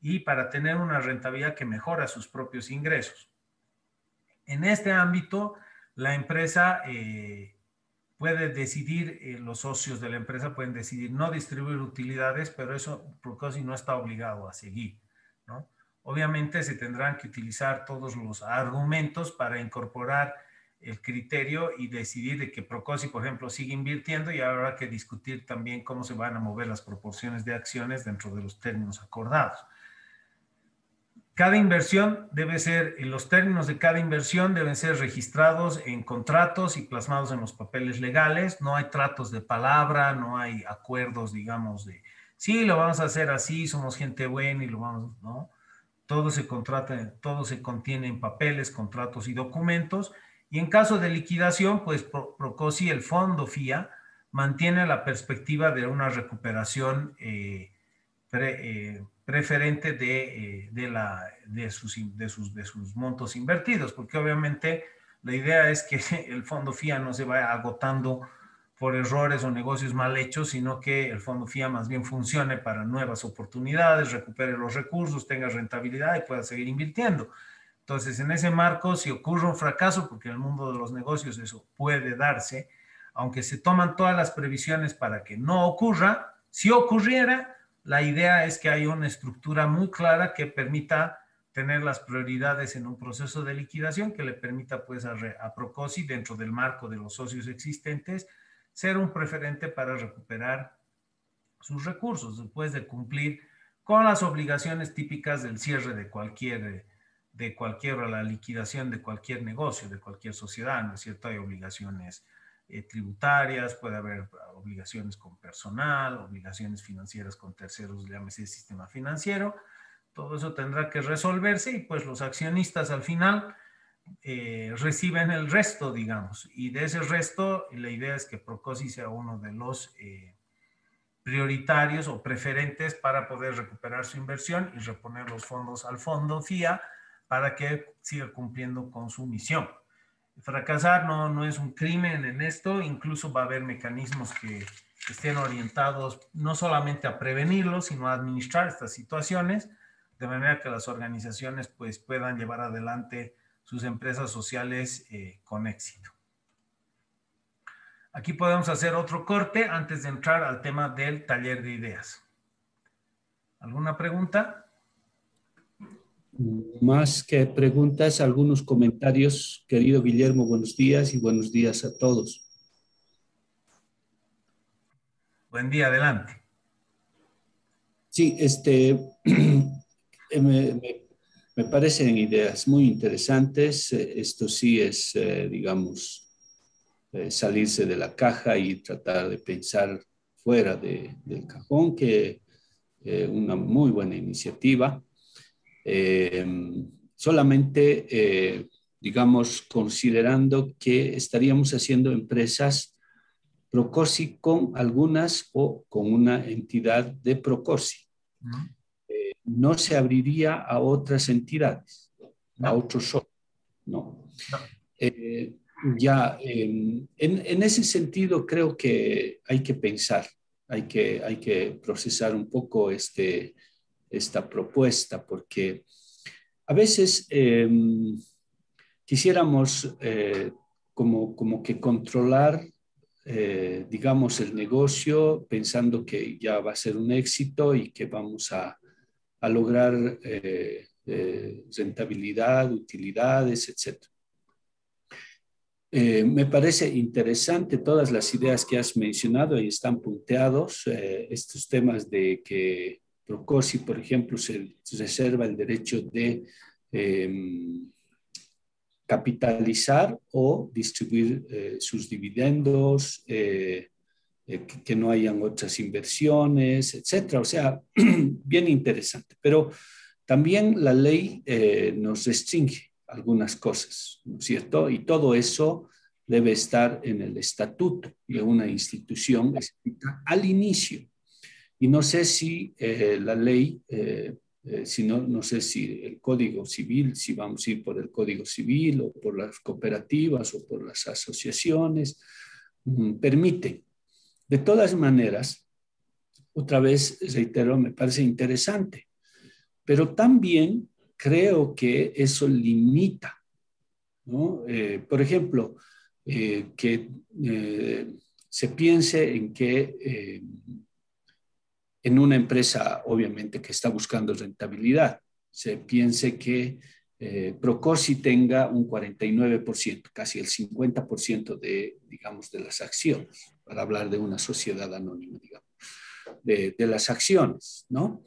y para tener una rentabilidad que mejora sus propios ingresos. En este ámbito, la empresa puede decidir, los socios de la empresa pueden decidir no distribuir utilidades, pero eso Procosi no está obligado a seguir, ¿no? Obviamente se tendrán que utilizar todos los argumentos para incorporar el criterio y decidir de que Procosi, por ejemplo, sigue invirtiendo, y habrá que discutir también cómo se van a mover las proporciones de acciones dentro de los términos acordados. Cada inversión debe ser, los términos de cada inversión deben ser registrados en contratos y plasmados en los papeles legales. No hay tratos de palabra, no hay acuerdos, digamos, de sí, lo vamos a hacer así, somos gente buena y lo vamos, ¿no? Todo se contrata, todo se contiene en papeles, contratos y documentos. Y en caso de liquidación, pues Procosi, el fondo FIA, mantiene la perspectiva de una recuperación preferente de sus montos invertidos, porque obviamente la idea es que el fondo FIA no se vaya agotando por errores o negocios mal hechos, sino que el fondo FIA más bien funcione para nuevas oportunidades, recupere los recursos, tenga rentabilidad y pueda seguir invirtiendo. Entonces, en ese marco, si ocurre un fracaso, porque en el mundo de los negocios eso puede darse, aunque se toman todas las previsiones para que no ocurra, si ocurriera, la idea es que haya una estructura muy clara que permita tener las prioridades en un proceso de liquidación que le permita pues a Procosi, dentro del marco de los socios existentes, ser un preferente para recuperar sus recursos después de cumplir con las obligaciones típicas del cierre de cualquier la liquidación de cualquier negocio, de cualquier sociedad, ¿no es cierto? Hay obligaciones tributarias, puede haber obligaciones con personal, obligaciones financieras con terceros, llámese sistema financiero. Todo eso tendrá que resolverse y pues los accionistas al final reciben el resto, digamos. Y de ese resto, la idea es que Procosi sea uno de los prioritarios o preferentes para poder recuperar su inversión y reponer los fondos al fondo FIA para que siga cumpliendo con su misión. Fracasar no es un crimen en esto, incluso va a haber mecanismos que estén orientados no solamente a prevenirlo, sino a administrar estas situaciones, de manera que las organizaciones pues, puedan llevar adelante sus empresas sociales con éxito. Aquí podemos hacer otro corte antes de entrar al tema del taller de ideas. ¿Alguna pregunta? Más que preguntas, algunos comentarios. Querido Guillermo, buenos días y buenos días a todos. Buen día, adelante. Sí, me parecen ideas muy interesantes. Esto sí es, digamos, salirse de la caja y tratar de pensar fuera del cajón, que una muy buena iniciativa. Solamente, digamos, considerando que estaríamos haciendo empresas Procosi con algunas o con una entidad de Procosi. No se abriría a otras entidades, a otros socios, no. En ese sentido creo que hay que pensar, hay que procesar un poco esta propuesta, porque a veces quisiéramos como que controlar, digamos, el negocio pensando que ya va a ser un éxito y que vamos a lograr rentabilidad, utilidades, etc. Me parece interesante todas las ideas que has mencionado y están punteados, estos temas de que Procosi, por ejemplo, se reserva el derecho de capitalizar o distribuir sus dividendos, que no hayan otras inversiones, etcétera. O sea, bien interesante. Pero también la ley nos restringe algunas cosas, ¿no es cierto? Y todo eso debe estar en el estatuto de una institución escrita al inicio. Y no sé si la ley, no sé si el Código Civil, si vamos a ir por el Código Civil o por las cooperativas o por las asociaciones, permite. De todas maneras, otra vez reitero, me parece interesante, pero también creo que eso limita, ¿no? Por ejemplo, que se piense en que en una empresa, obviamente, que está buscando rentabilidad, se piense que Procosi tenga un 49%, casi el 50% digamos, de las acciones, para hablar de una sociedad anónima, digamos, de las acciones, ¿no?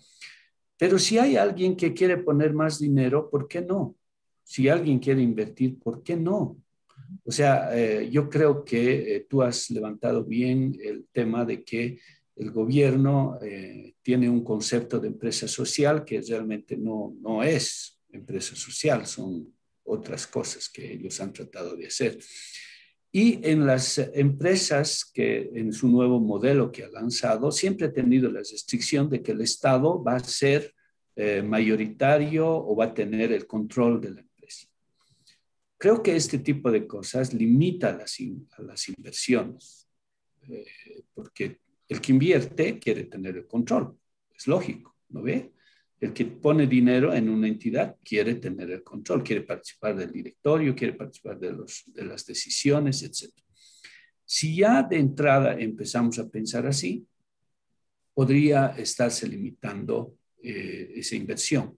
Pero si hay alguien que quiere poner más dinero, ¿por qué no? Si alguien quiere invertir, ¿por qué no? O sea, yo creo que tú has levantado bien el tema de que el gobierno tiene un concepto de empresa social que realmente no es empresa social, son otras cosas que ellos han tratado de hacer. Y en las empresas que en su nuevo modelo que ha lanzado, siempre ha tenido la restricción de que el Estado va a ser mayoritario o va a tener el control de la empresa. Creo que este tipo de cosas limita a las inversiones, porque el que invierte quiere tener el control, es lógico, ¿no ve? El que pone dinero en una entidad quiere tener el control, quiere participar del directorio, quiere participar de las decisiones, etc. Si ya de entrada empezamos a pensar así, podría estarse limitando esa inversión.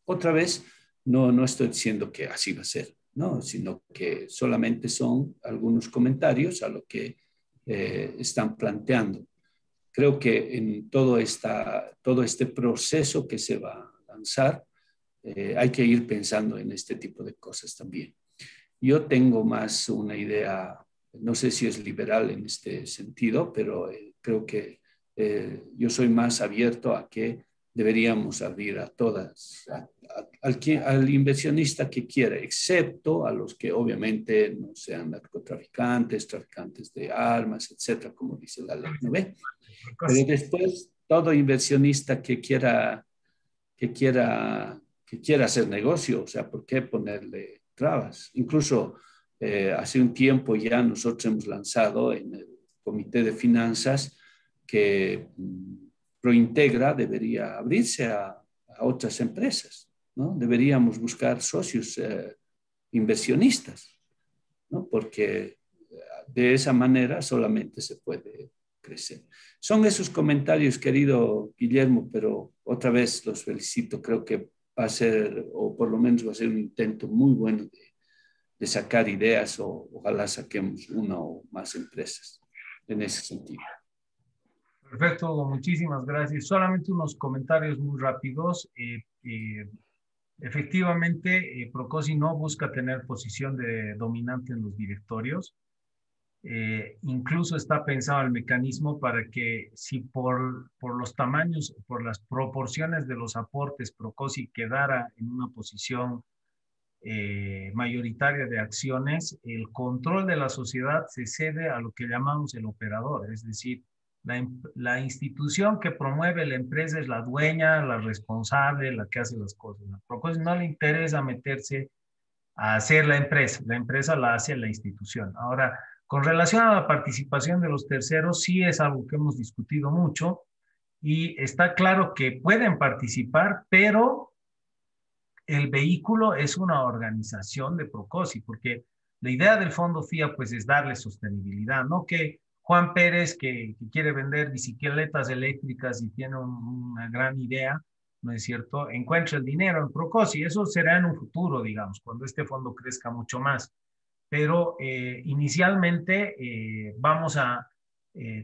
Otra vez, no estoy diciendo que así va a ser, ¿no? Sino que solamente son algunos comentarios a lo que están planteando. Creo que en todo este proceso que se va a lanzar, hay que ir pensando en este tipo de cosas también. Yo tengo más una idea, no sé si es liberal en este sentido, pero creo que yo soy más abierto a que deberíamos abrir a todas, al inversionista que quiera, excepto a los que obviamente no sean narcotraficantes, traficantes de armas, etcétera, como dice la ley, ¿no ve? Pero después, todo inversionista que quiera hacer negocio, o sea, ¿por qué ponerle trabas? Incluso hace un tiempo ya nosotros hemos lanzado en el Comité de Finanzas que Prointegra debería abrirse a otras empresas, ¿no? Deberíamos buscar socios inversionistas, ¿no? Porque de esa manera solamente se puede crecer. Son esos comentarios, querido Guillermo, pero otra vez los felicito. Creo que va a ser, o por lo menos va a ser un intento muy bueno de sacar ideas o ojalá saquemos una o más empresas en ese sentido. Perfecto, Hugo, muchísimas gracias. Solamente unos comentarios muy rápidos. Efectivamente, Procosi no busca tener posición de dominante en los directorios. Incluso está pensado el mecanismo para que si por los tamaños, por las proporciones de los aportes, Procosi quedara en una posición mayoritaria de acciones, el control de la sociedad se cede a lo que llamamos el operador, es decir, la institución que promueve la empresa es la dueña, la responsable, la que hace las cosas. A Procosi no le interesa meterse a hacer la empresa la hace la institución. Ahora, con relación a la participación de los terceros, sí es algo que hemos discutido mucho y está claro que pueden participar, pero el vehículo es una organización de Procosi, porque la idea del Fondo FIA pues es darle sostenibilidad, no que Juan Pérez, que quiere vender bicicletas eléctricas y tiene una gran idea, ¿no es cierto?, encuentre el dinero en Procosi. Eso será en un futuro, digamos, cuando este fondo crezca mucho más. Pero inicialmente vamos a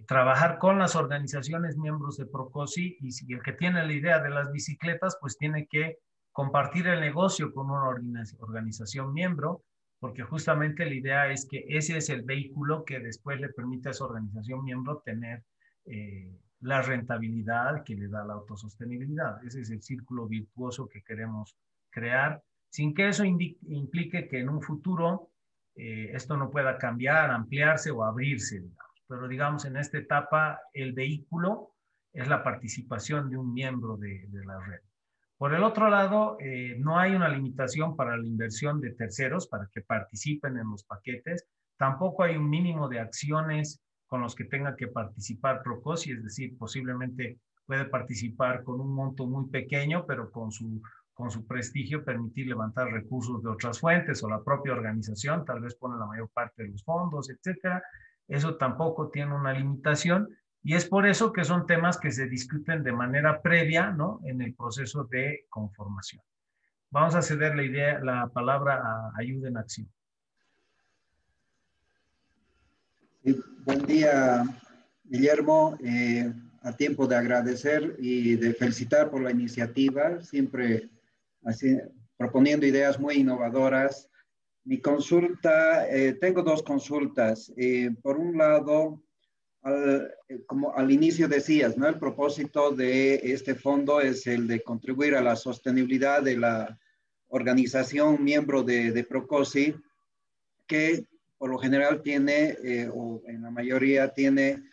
trabajar con las organizaciones miembros de Procosi y si el que tiene la idea de las bicicletas, pues tiene que compartir el negocio con una organización miembro, porque justamente la idea es que ese es el vehículo que después le permite a esa organización miembro tener la rentabilidad que le da la autosostenibilidad. Ese es el círculo virtuoso que queremos crear, sin que eso implique que en un futuro esto no pueda cambiar, ampliarse o abrirse, digamos. Pero digamos, en esta etapa, el vehículo es la participación de un miembro de la red. Por el otro lado, no hay una limitación para la inversión de terceros para que participen en los paquetes. Tampoco hay un mínimo de acciones con los que tenga que participar Procosi, es decir, posiblemente puede participar con un monto muy pequeño, pero con su prestigio permitir levantar recursos de otras fuentes o la propia organización, tal vez pone la mayor parte de los fondos, etcétera. Eso tampoco tiene una limitación. Y es por eso que son temas que se discuten de manera previa, ¿no?, en el proceso de conformación. Vamos a ceder la palabra a Ayuda en Acción. Buen día, Guillermo. a tiempo de agradecer y de felicitar por la iniciativa, siempre así, proponiendo ideas muy innovadoras. Mi consulta, tengo dos consultas. Por un lado, como al inicio decías, ¿no? El propósito de este fondo es el de contribuir a la sostenibilidad de la organización miembro de Procosi, que por lo general tiene, o en la mayoría tiene,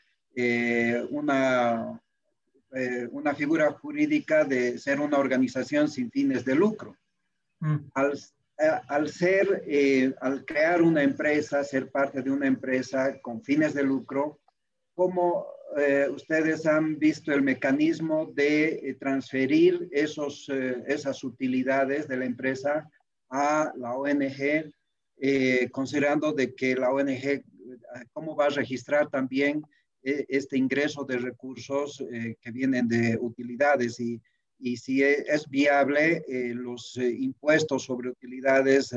una figura jurídica de ser una organización sin fines de lucro. Al crear una empresa, ser parte de una empresa con fines de lucro, ¿cómo ustedes han visto el mecanismo de transferir esas utilidades de la empresa a la ONG, considerando de que la ONG, cómo va a registrar también este ingreso de recursos que vienen de utilidades y si es viable, los impuestos sobre utilidades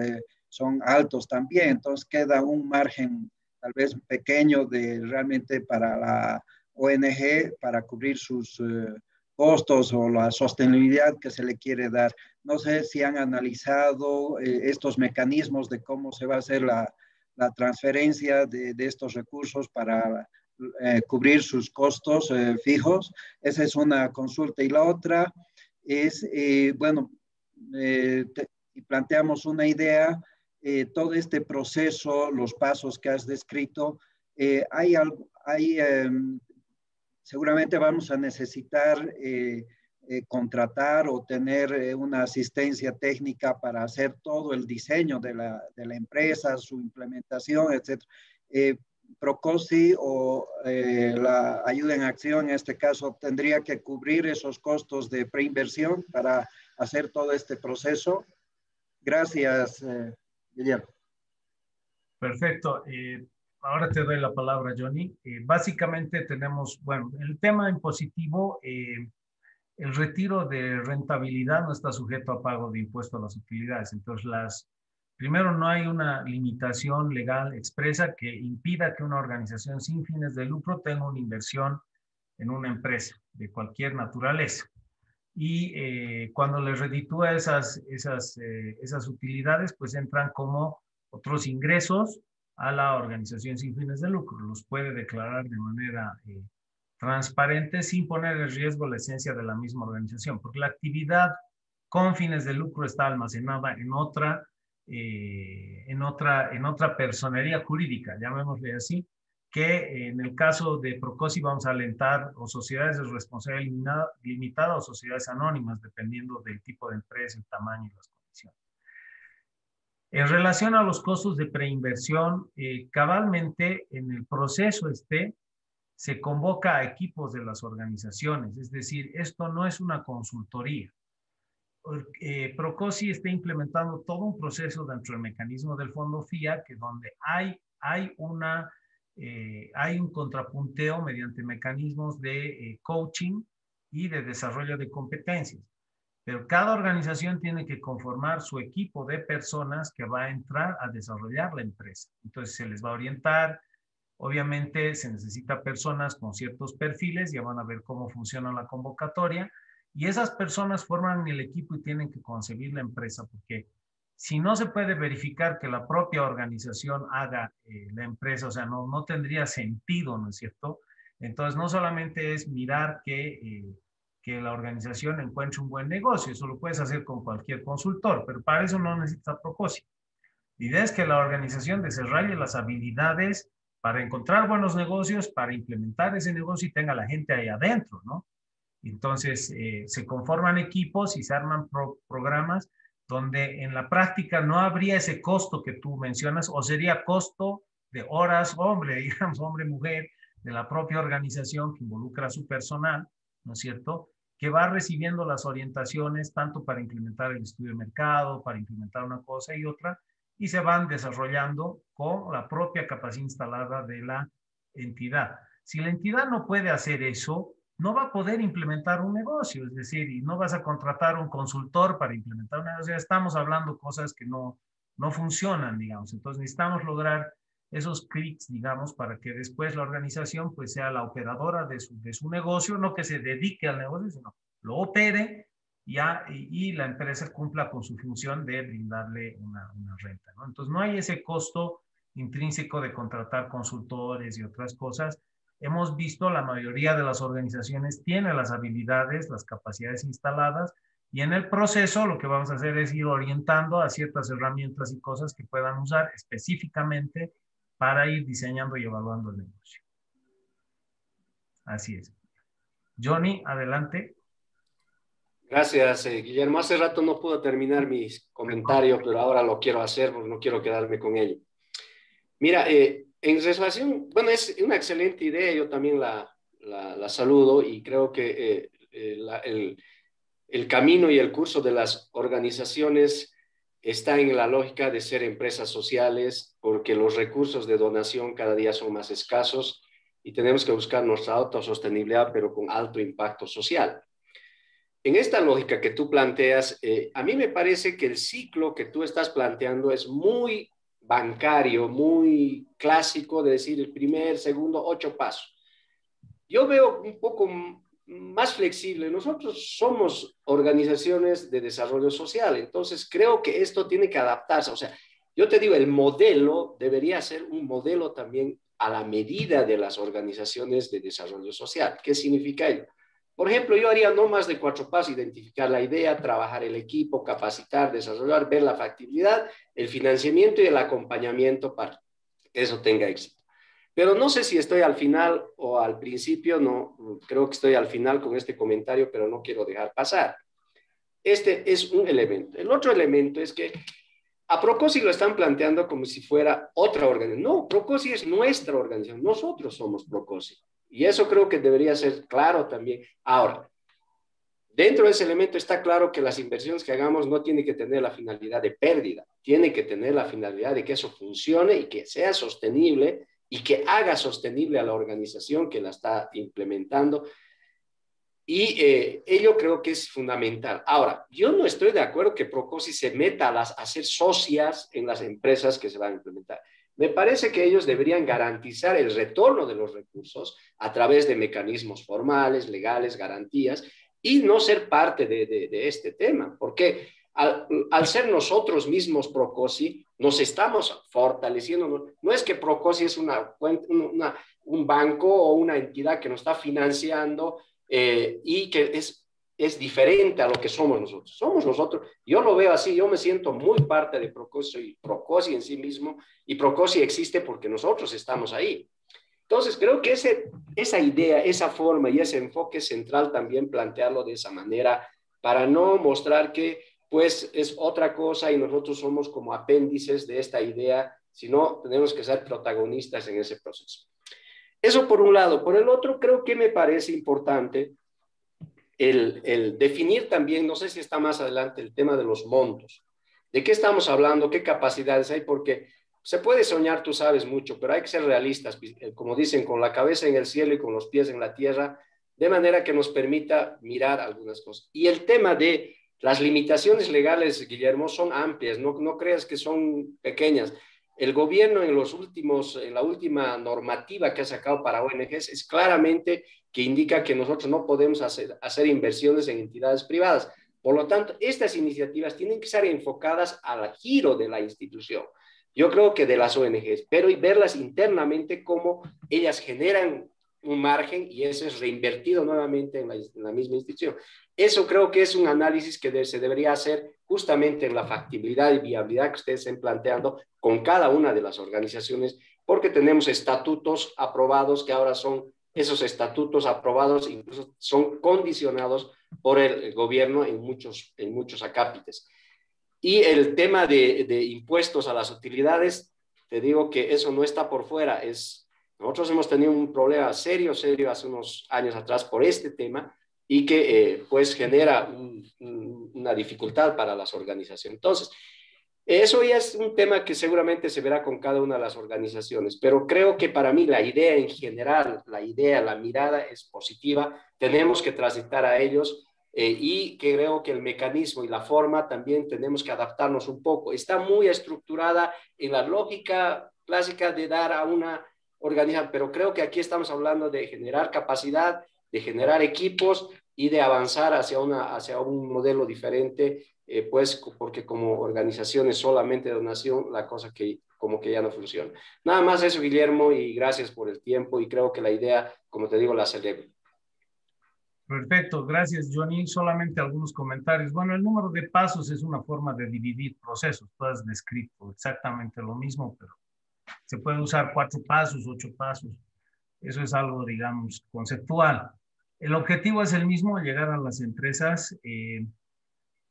son altos también, entonces queda un margen tal vez pequeño de realmente para la ONG para cubrir sus costos o la sostenibilidad que se le quiere dar. No sé si han analizado estos mecanismos de cómo se va a hacer la transferencia de estos recursos para cubrir sus costos fijos. Esa es una consulta. Y la otra es, bueno, si planteamos una idea, todo este proceso, los pasos que has descrito, seguramente vamos a necesitar contratar o tener una asistencia técnica para hacer todo el diseño de la empresa, su implementación, etc. Procosi o la ayuda en acción, en este caso, tendría que cubrir esos costos de preinversión para hacer todo este proceso. Gracias, Guillermo. Perfecto. Ahora te doy la palabra, Johnny. Básicamente tenemos, bueno, el tema impositivo, el retiro de rentabilidad no está sujeto a pago de impuesto a las utilidades. Entonces, primero, no hay una limitación legal expresa que impida que una organización sin fines de lucro tenga una inversión en una empresa de cualquier naturaleza. Y cuando les reditúa esas utilidades, pues entran como otros ingresos a la organización sin fines de lucro. Los puede declarar de manera transparente sin poner en riesgo la esencia de la misma organización, porque la actividad con fines de lucro está almacenada en otra personería jurídica, llamémosle así, que en el caso de Procosi vamos a alentar o sociedades de responsabilidad limitada o sociedades anónimas, dependiendo del tipo de empresa, el tamaño y las condiciones. En relación a los costos de preinversión, cabalmente en el proceso se convoca a equipos de las organizaciones, es decir, esto no es una consultoría. Procosi está implementando todo un proceso dentro del mecanismo del Fondo FIA, que donde hay un contrapunteo mediante mecanismos de coaching y de desarrollo de competencias. Pero cada organización tiene que conformar su equipo de personas que va a entrar a desarrollar la empresa. Entonces se les va a orientar. Obviamente se necesita personas con ciertos perfiles, ya van a ver cómo funciona la convocatoria. Y esas personas forman el equipo y tienen que concebir la empresa, porque si no se puede verificar que la propia organización haga la empresa, o sea, no tendría sentido, ¿no es cierto? Entonces, no solamente es mirar que la organización encuentre un buen negocio, eso lo puedes hacer con cualquier consultor, pero para eso no necesitas propósito. La idea es que la organización desarrolle las habilidades para encontrar buenos negocios, para implementar ese negocio y tenga la gente ahí adentro, ¿no? Entonces, se conforman equipos y se arman programas donde en la práctica no habría ese costo que tú mencionas, o sería costo de horas, digamos, hombre-mujer, de la propia organización que involucra a su personal, ¿no es cierto?, que va recibiendo las orientaciones tanto para implementar el estudio de mercado, para implementar una cosa y otra, y se van desarrollando con la propia capacidad instalada de la entidad. Si la entidad no puede hacer eso, no va a poder implementar un negocio, es decir, y no vas a contratar un consultor para implementar un negocio. Estamos hablando cosas que no funcionan, digamos. Entonces necesitamos lograr esos clics, digamos, para que después la organización pues sea la operadora de su negocio, no que se dedique al negocio, sino lo opere ya, y la empresa cumpla con su función de brindarle una renta, ¿no? Entonces no hay ese costo intrínseco de contratar consultores y otras cosas. Hemos visto la mayoría de las organizaciones tiene las habilidades, las capacidades instaladas, y en el proceso lo que vamos a hacer es ir orientando a ciertas herramientas y cosas que puedan usar específicamente para ir diseñando y evaluando el negocio. Así es. Johnny, adelante. Gracias, Guillermo. Hace rato no pude terminar mi comentario, pero ahora lo quiero hacer porque no quiero quedarme con ello. Mira, en relación, bueno, es una excelente idea, yo también la saludo y creo que el camino y el curso de las organizaciones está en la lógica de ser empresas sociales, porque los recursos de donación cada día son más escasos y tenemos que buscar nuestra autosostenibilidad, pero con alto impacto social. En esta lógica que tú planteas, a mí me parece que el ciclo que tú estás planteando es muy bancario, muy clásico, de decir el primer, segundo, 8 pasos. Yo veo un poco más flexible. Nosotros somos organizaciones de desarrollo social, entonces creo que esto tiene que adaptarse. O sea, yo te digo, el modelo debería ser un modelo también a la medida de las organizaciones de desarrollo social. ¿Qué significa ello? Por ejemplo, yo haría no más de 4 pasos: identificar la idea, trabajar el equipo, capacitar, desarrollar, ver la factibilidad, el financiamiento y el acompañamiento para que eso tenga éxito. Pero no sé si estoy al final o al principio, no, creo que estoy al final con este comentario, pero no quiero dejar pasar. Este es un elemento. El otro elemento es que a Procosi lo están planteando como si fuera otra organización. No, Procosi es nuestra organización, nosotros somos Procosi. Y eso creo que debería ser claro también. Ahora, dentro de ese elemento está claro que las inversiones que hagamos no tienen que tener la finalidad de pérdida, tienen que tener la finalidad de que eso funcione y que sea sostenible y que haga sostenible a la organización que la está implementando. Y ello creo que es fundamental. Ahora, yo no estoy de acuerdo que Procosi se meta a ser socias en las empresas que se van a implementar. Me parece que ellos deberían garantizar el retorno de los recursos a través de mecanismos formales, legales, garantías, y no ser parte de este tema, porque al ser nosotros mismos Procosi, nos estamos fortaleciendo. No es que Procosi es un banco o una entidad que nos está financiando y que es diferente a lo que somos nosotros. Somos nosotros. Yo lo veo así, yo me siento muy parte de Procosi en sí mismo, y Procosi existe porque nosotros estamos ahí. Entonces, creo que esa idea, esa forma y ese enfoque central también plantearlo de esa manera para no mostrar que pues es otra cosa y nosotros somos como apéndices de esta idea, sino tenemos que ser protagonistas en ese proceso. Eso por un lado. Por el otro, creo que me parece importante el definir también, no sé si está más adelante, el tema de los montos. ¿De qué estamos hablando? ¿Qué capacidades hay? Porque se puede soñar, tú sabes mucho, pero hay que ser realistas, como dicen, con la cabeza en el cielo y con los pies en la tierra, de manera que nos permita mirar algunas cosas. Y el tema de las limitaciones legales, Guillermo, son amplias, no creas que son pequeñas. El gobierno en la última normativa que ha sacado para ONGs es claramente que indica que nosotros no podemos hacer inversiones en entidades privadas. Por lo tanto, estas iniciativas tienen que ser enfocadas al giro de la institución. Yo creo que de las ONGs, pero y verlas internamente cómo ellas generan un margen y ese es reinvertido nuevamente en la misma institución. Eso creo que es un análisis que se debería hacer justamente en la factibilidad y viabilidad que ustedes estén planteando con cada una de las organizaciones, porque tenemos estatutos aprobados que ahora son, esos estatutos aprobados incluso son condicionados por el gobierno en muchos acápites. Y el tema de impuestos a las utilidades, te digo que eso no está por fuera. Nosotros hemos tenido un problema serio hace unos años atrás por este tema y que pues genera una dificultad para las organizaciones. Entonces, eso ya es un tema que seguramente se verá con cada una de las organizaciones, pero creo que para mí la idea en general, la mirada es positiva. Tenemos que transitar a ellos. y que creo que el mecanismo y la forma también tenemos que adaptarnos un poco. Está muy estructurada en la lógica clásica de dar a una organización, pero creo que aquí estamos hablando de generar capacidad, de generar equipos y de avanzar hacia un modelo diferente, pues porque como organizaciones solamente de donación, la cosa que como que ya no funciona. Nada más eso, Guillermo, y gracias por el tiempo, y creo que la idea, como te digo, la celebro. Perfecto, gracias, Johnny. Solamente algunos comentarios. Bueno, el número de pasos es una forma de dividir procesos. Tú has descrito exactamente lo mismo, pero se puede usar 4 pasos, 8 pasos. Eso es algo, digamos, conceptual. El objetivo es el mismo, llegar a las empresas.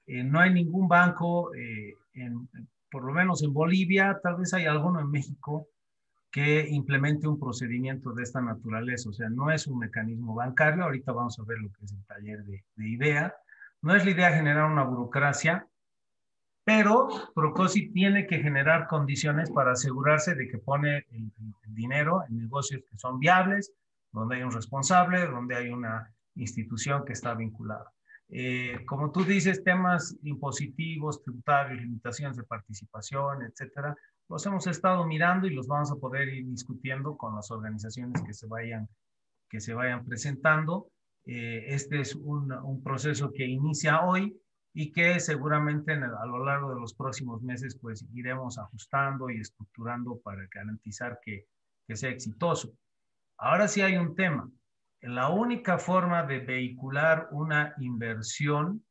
No hay ningún banco, por lo menos en Bolivia, tal vez hay alguno en México, que implemente un procedimiento de esta naturaleza. O sea, no es un mecanismo bancario. Ahorita vamos a ver lo que es el taller de IDEA. No es la idea generar una burocracia, pero Procosi tiene que generar condiciones para asegurarse de que pone el dinero en negocios que son viables, donde hay un responsable, donde hay una institución que está vinculada. Como tú dices, temas impositivos, tributarios, limitaciones de participación, etcétera, los hemos estado mirando y los vamos a poder ir discutiendo con las organizaciones que se vayan presentando. Este es un proceso que inicia hoy y que seguramente a lo largo de los próximos meses pues iremos ajustando y estructurando para garantizar que sea exitoso. Ahora sí hay un tema. La única forma de vehicular una inversión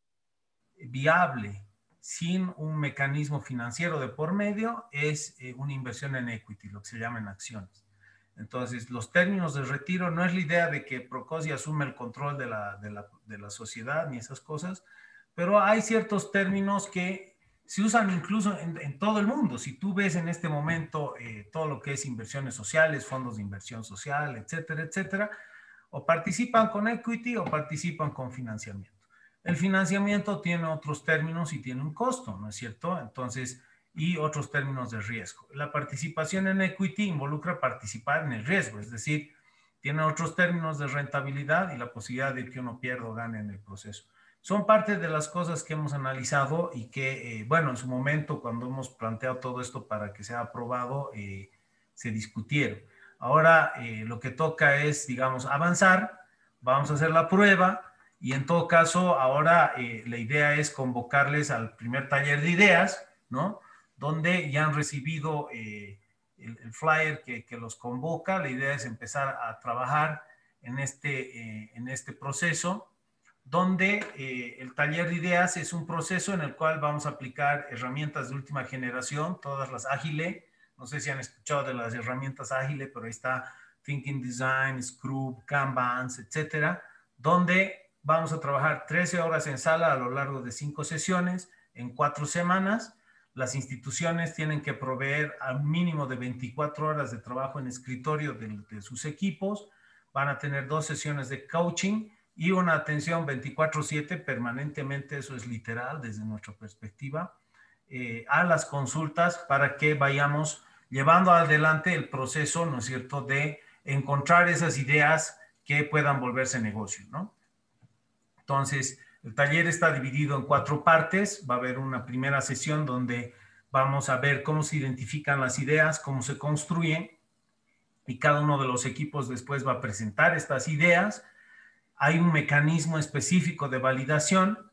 viable sin un mecanismo financiero de por medio es una inversión en equity, lo que se llama en acciones. Entonces, los términos de retiro no es la idea de que Procosi asume el control de la sociedad ni esas cosas, pero hay ciertos términos que se usan incluso en todo el mundo. Si tú ves en este momento todo lo que es inversiones sociales, fondos de inversión social, etcétera, etcétera, o participan con equity o participan con financiamiento. El financiamiento tiene otros términos y tiene un costo, ¿no es cierto? Entonces, y otros términos de riesgo. La participación en equity involucra participar en el riesgo, es decir, tiene otros términos de rentabilidad y la posibilidad de que uno pierda o gane en el proceso. Son parte de las cosas que hemos analizado y que, bueno, en su momento, cuando hemos planteado todo esto para que sea aprobado, se discutieron. Ahora, lo que toca es, digamos, avanzar, vamos a hacer la prueba y en todo caso, ahora la idea es convocarles al primer taller de ideas, ¿no? Donde ya han recibido el flyer que los convoca. La idea es empezar a trabajar en este proceso, donde el taller de ideas es un proceso en el cual vamos a aplicar herramientas de última generación, todas las ágiles. No sé si han escuchado de las herramientas ágiles, pero ahí está Thinking Design, Scrum, Kanban, etcétera, donde vamos a trabajar 13 horas en sala a lo largo de 5 sesiones en 4 semanas. Las instituciones tienen que proveer al mínimo de 24 horas de trabajo en escritorio de sus equipos. Van a tener 2 sesiones de coaching y una atención 24/7 permanentemente, eso es literal desde nuestra perspectiva, a las consultas para que vayamos llevando adelante el proceso, ¿no es cierto?, de encontrar esas ideas que puedan volverse negocio, ¿no? Entonces, el taller está dividido en 4 partes. Va a haber una primera sesión donde vamos a ver cómo se identifican las ideas, cómo se construyen, y cada uno de los equipos después va a presentar estas ideas. Hay un mecanismo específico de validación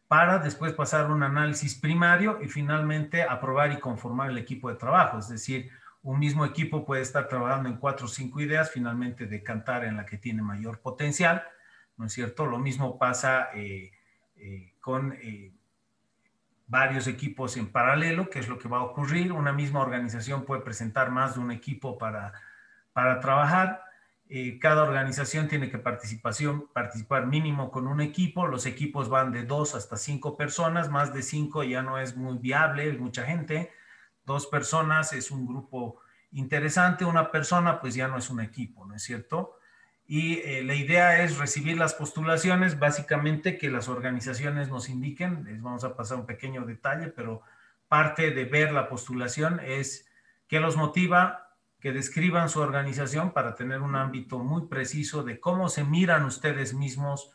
para después pasar un análisis primario y finalmente aprobar y conformar el equipo de trabajo. Es decir, un mismo equipo puede estar trabajando en 4 o 5 ideas, finalmente decantar en la que tiene mayor potencial, ¿no es cierto? Lo mismo pasa con varios equipos en paralelo, que es lo que va a ocurrir. Una misma organización puede presentar más de un equipo para trabajar. Cada organización tiene que participar mínimo con un equipo. Los equipos van de 2 hasta 5 personas. Más de 5 ya no es muy viable, es mucha gente. 2 personas es un grupo interesante. Una persona pues ya no es un equipo, ¿no es cierto? Y la idea es recibir las postulaciones, básicamente que las organizaciones nos indiquen. Les vamos a pasar un pequeño detalle, pero parte de ver la postulación es qué los motiva, que describan su organización para tener un ámbito muy preciso de cómo se miran ustedes mismos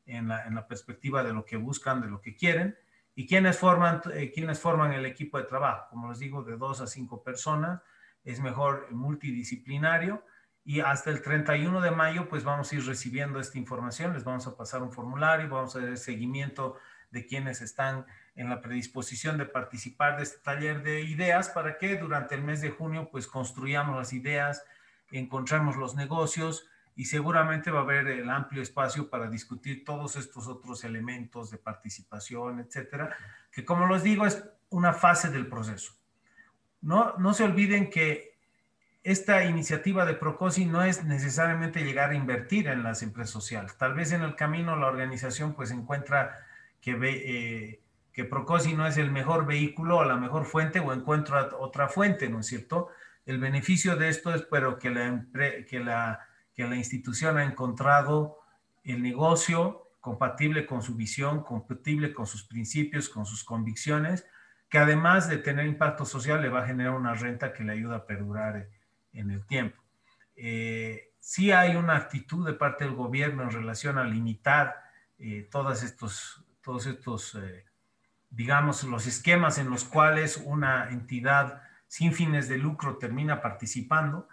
en la perspectiva de lo que buscan, de lo que quieren, y quienes forman el equipo de trabajo. Como les digo, de 2 a 5 personas, es mejor multidisciplinario, y hasta el 31 de mayo pues vamos a ir recibiendo esta información, les vamos a pasar un formulario, vamos a hacer seguimiento de quienes están en la predisposición de participar de este taller de ideas, para que durante el mes de junio pues construyamos las ideas, encontremos los negocios, y seguramente va a haber el amplio espacio para discutir todos estos otros elementos de participación, etcétera, que como les digo es una fase del proceso. No se olviden que esta iniciativa de Procosi no es necesariamente llegar a invertir en las empresas sociales. Tal vez en el camino la organización pues encuentra que Procosi no es el mejor vehículo o la mejor fuente, o encuentra otra fuente, ¿no es cierto? El beneficio de esto es que la institución ha encontrado el negocio compatible con su visión, compatible con sus principios, con sus convicciones, que además de tener impacto social le va a generar una renta que le ayuda a perdurar en el tiempo. Sí hay una actitud de parte del gobierno en relación a limitar todos estos, digamos, los esquemas en los cuales una entidad sin fines de lucro termina participando,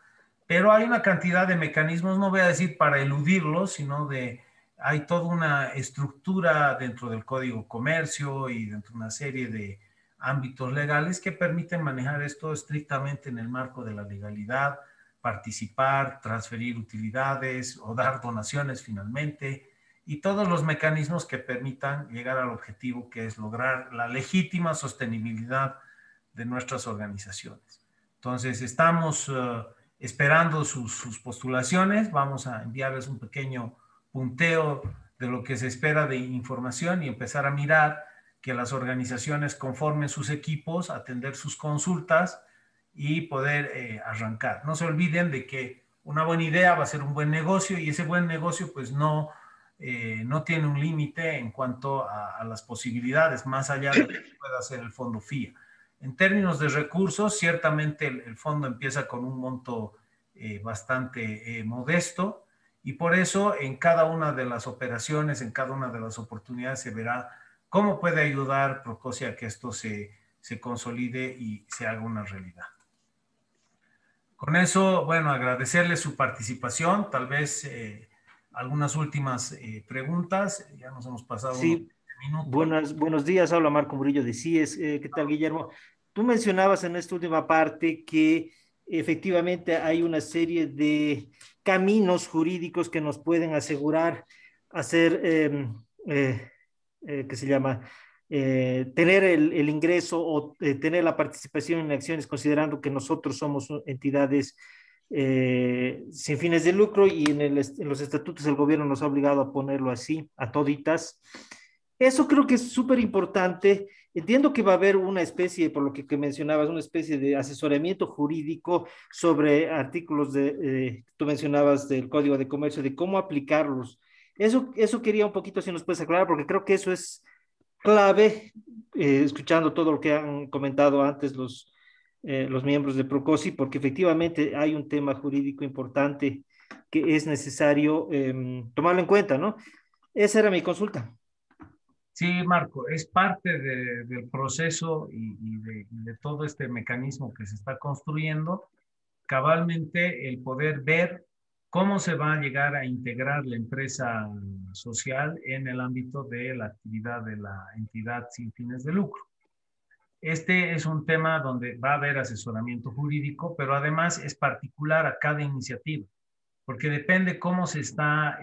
pero hay una cantidad de mecanismos, no voy a decir para eludirlos, sino hay toda una estructura dentro del Código de Comercio y dentro de una serie de ámbitos legales que permiten manejar esto estrictamente en el marco de la legalidad, participar, transferir utilidades o dar donaciones finalmente, y todos los mecanismos que permitan llegar al objetivo, que es lograr la legítima sostenibilidad de nuestras organizaciones. Entonces, estamos esperando sus postulaciones. Vamos a enviarles un pequeño punteo de lo que se espera de información y empezar a mirar que las organizaciones conformen sus equipos, atender sus consultas y poder arrancar. No se olviden de que una buena idea va a ser un buen negocio, y ese buen negocio pues no tiene un límite en cuanto a las posibilidades, más allá de lo que pueda hacer el fondo FIA. En términos de recursos, ciertamente el fondo empieza con un monto bastante modesto, y por eso en cada una de las operaciones, en cada una de las oportunidades se verá cómo puede ayudar Procosi a que esto se consolide y se haga una realidad. Con eso, bueno, agradecerles su participación, tal vez algunas últimas preguntas, ya nos hemos pasado sí, unos minutos. Buenos días, habla Marco Murillo de CIES. ¿Qué tal, Guillermo? Tú mencionabas en esta última parte que efectivamente hay una serie de caminos jurídicos que nos pueden asegurar hacer, ¿qué se llama? Tener el ingreso o tener la participación en acciones, considerando que nosotros somos entidades sin fines de lucro, y en los estatutos el gobierno nos ha obligado a ponerlo así, a toditas. Eso creo que es súper importante. Entiendo que va a haber una especie, por lo que mencionabas, una especie de asesoramiento jurídico sobre artículos tú mencionabas del Código de Comercio, de cómo aplicarlos. Eso quería un poquito si nos puedes aclarar, porque creo que eso es clave, escuchando todo lo que han comentado antes los miembros de Procosi, porque efectivamente hay un tema jurídico importante que es necesario tomarlo en cuenta, ¿no? Esa era mi consulta. Sí, Marco, es parte del proceso y de todo este mecanismo que se está construyendo, cabalmente el poder ver cómo se va a llegar a integrar la empresa social en el ámbito de la actividad de la entidad sin fines de lucro. Este es un tema donde va a haber asesoramiento jurídico, pero además es particular a cada iniciativa, porque depende cómo se está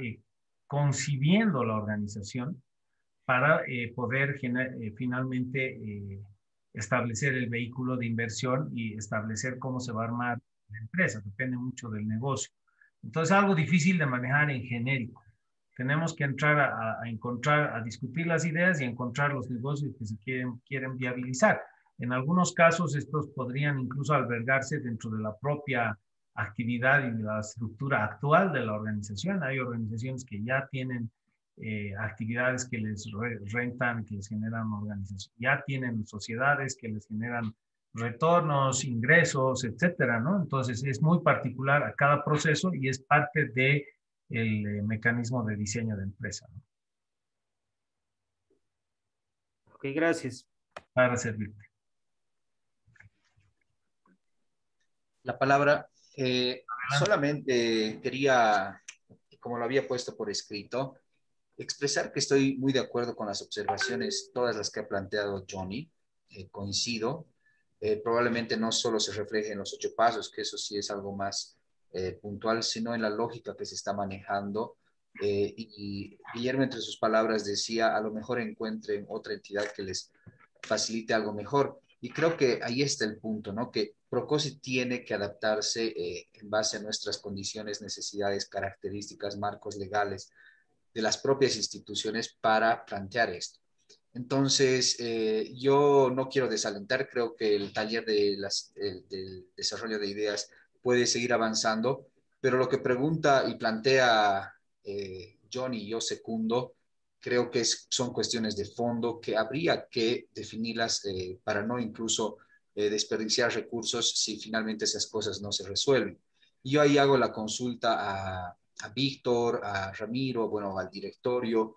concibiendo la organización para poder finalmente establecer el vehículo de inversión y establecer cómo se va a armar la empresa. Depende mucho del negocio. Entonces, algo difícil de manejar en genérico. Tenemos que entrar a discutir las ideas y encontrar los negocios que se quieren viabilizar. En algunos casos, estos podrían incluso albergarse dentro de la propia actividad y de la estructura actual de la organización. Hay organizaciones que ya tienen actividades que les rentan, que les generan organización, ya tienen sociedades que les generan retornos, ingresos, etcétera, ¿no? Entonces es muy particular a cada proceso y es parte del mecanismo de diseño de empresa, ¿no? Ok, gracias. Para servirte. La palabra, solamente quería, como lo había puesto por escrito, expresar que estoy muy de acuerdo con las observaciones, todas las que ha planteado Johnny, coincido. Probablemente no solo se refleje en los 8 pasos, que eso sí es algo más puntual, sino en la lógica que se está manejando. Y Guillermo, entre sus palabras, decía, a lo mejor encuentren otra entidad que les facilite algo mejor. Y creo que ahí está el punto, ¿no? Que Procosi tiene que adaptarse en base a nuestras condiciones, necesidades, características, marcos legales de las propias instituciones para plantear esto. Entonces, yo no quiero desalentar, creo que el taller del desarrollo de ideas puede seguir avanzando, pero lo que pregunta y plantea Johnny y yo secundo, creo que son cuestiones de fondo que habría que definirlas para no incluso desperdiciar recursos si finalmente esas cosas no se resuelven. Y yo ahí hago la consulta a Víctor, a Ramiro, bueno, al directorio,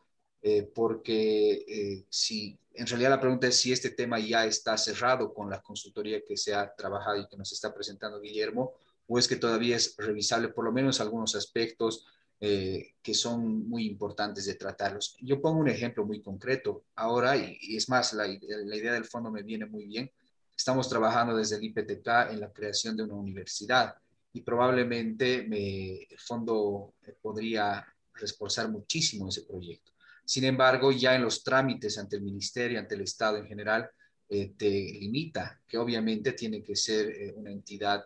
porque si en realidad la pregunta es si este tema ya está cerrado con la consultoría que se ha trabajado y que nos está presentando Guillermo, o es que todavía es revisable por lo menos algunos aspectos que son muy importantes de tratarlos. Yo pongo un ejemplo muy concreto ahora, y es más, la idea del fondo me viene muy bien. Estamos trabajando desde el IPTK en la creación de una universidad y probablemente el fondo podría reforzar muchísimo ese proyecto. Sin embargo, ya en los trámites ante el ministerio, ante el Estado en general, te limita, que obviamente tiene que ser una entidad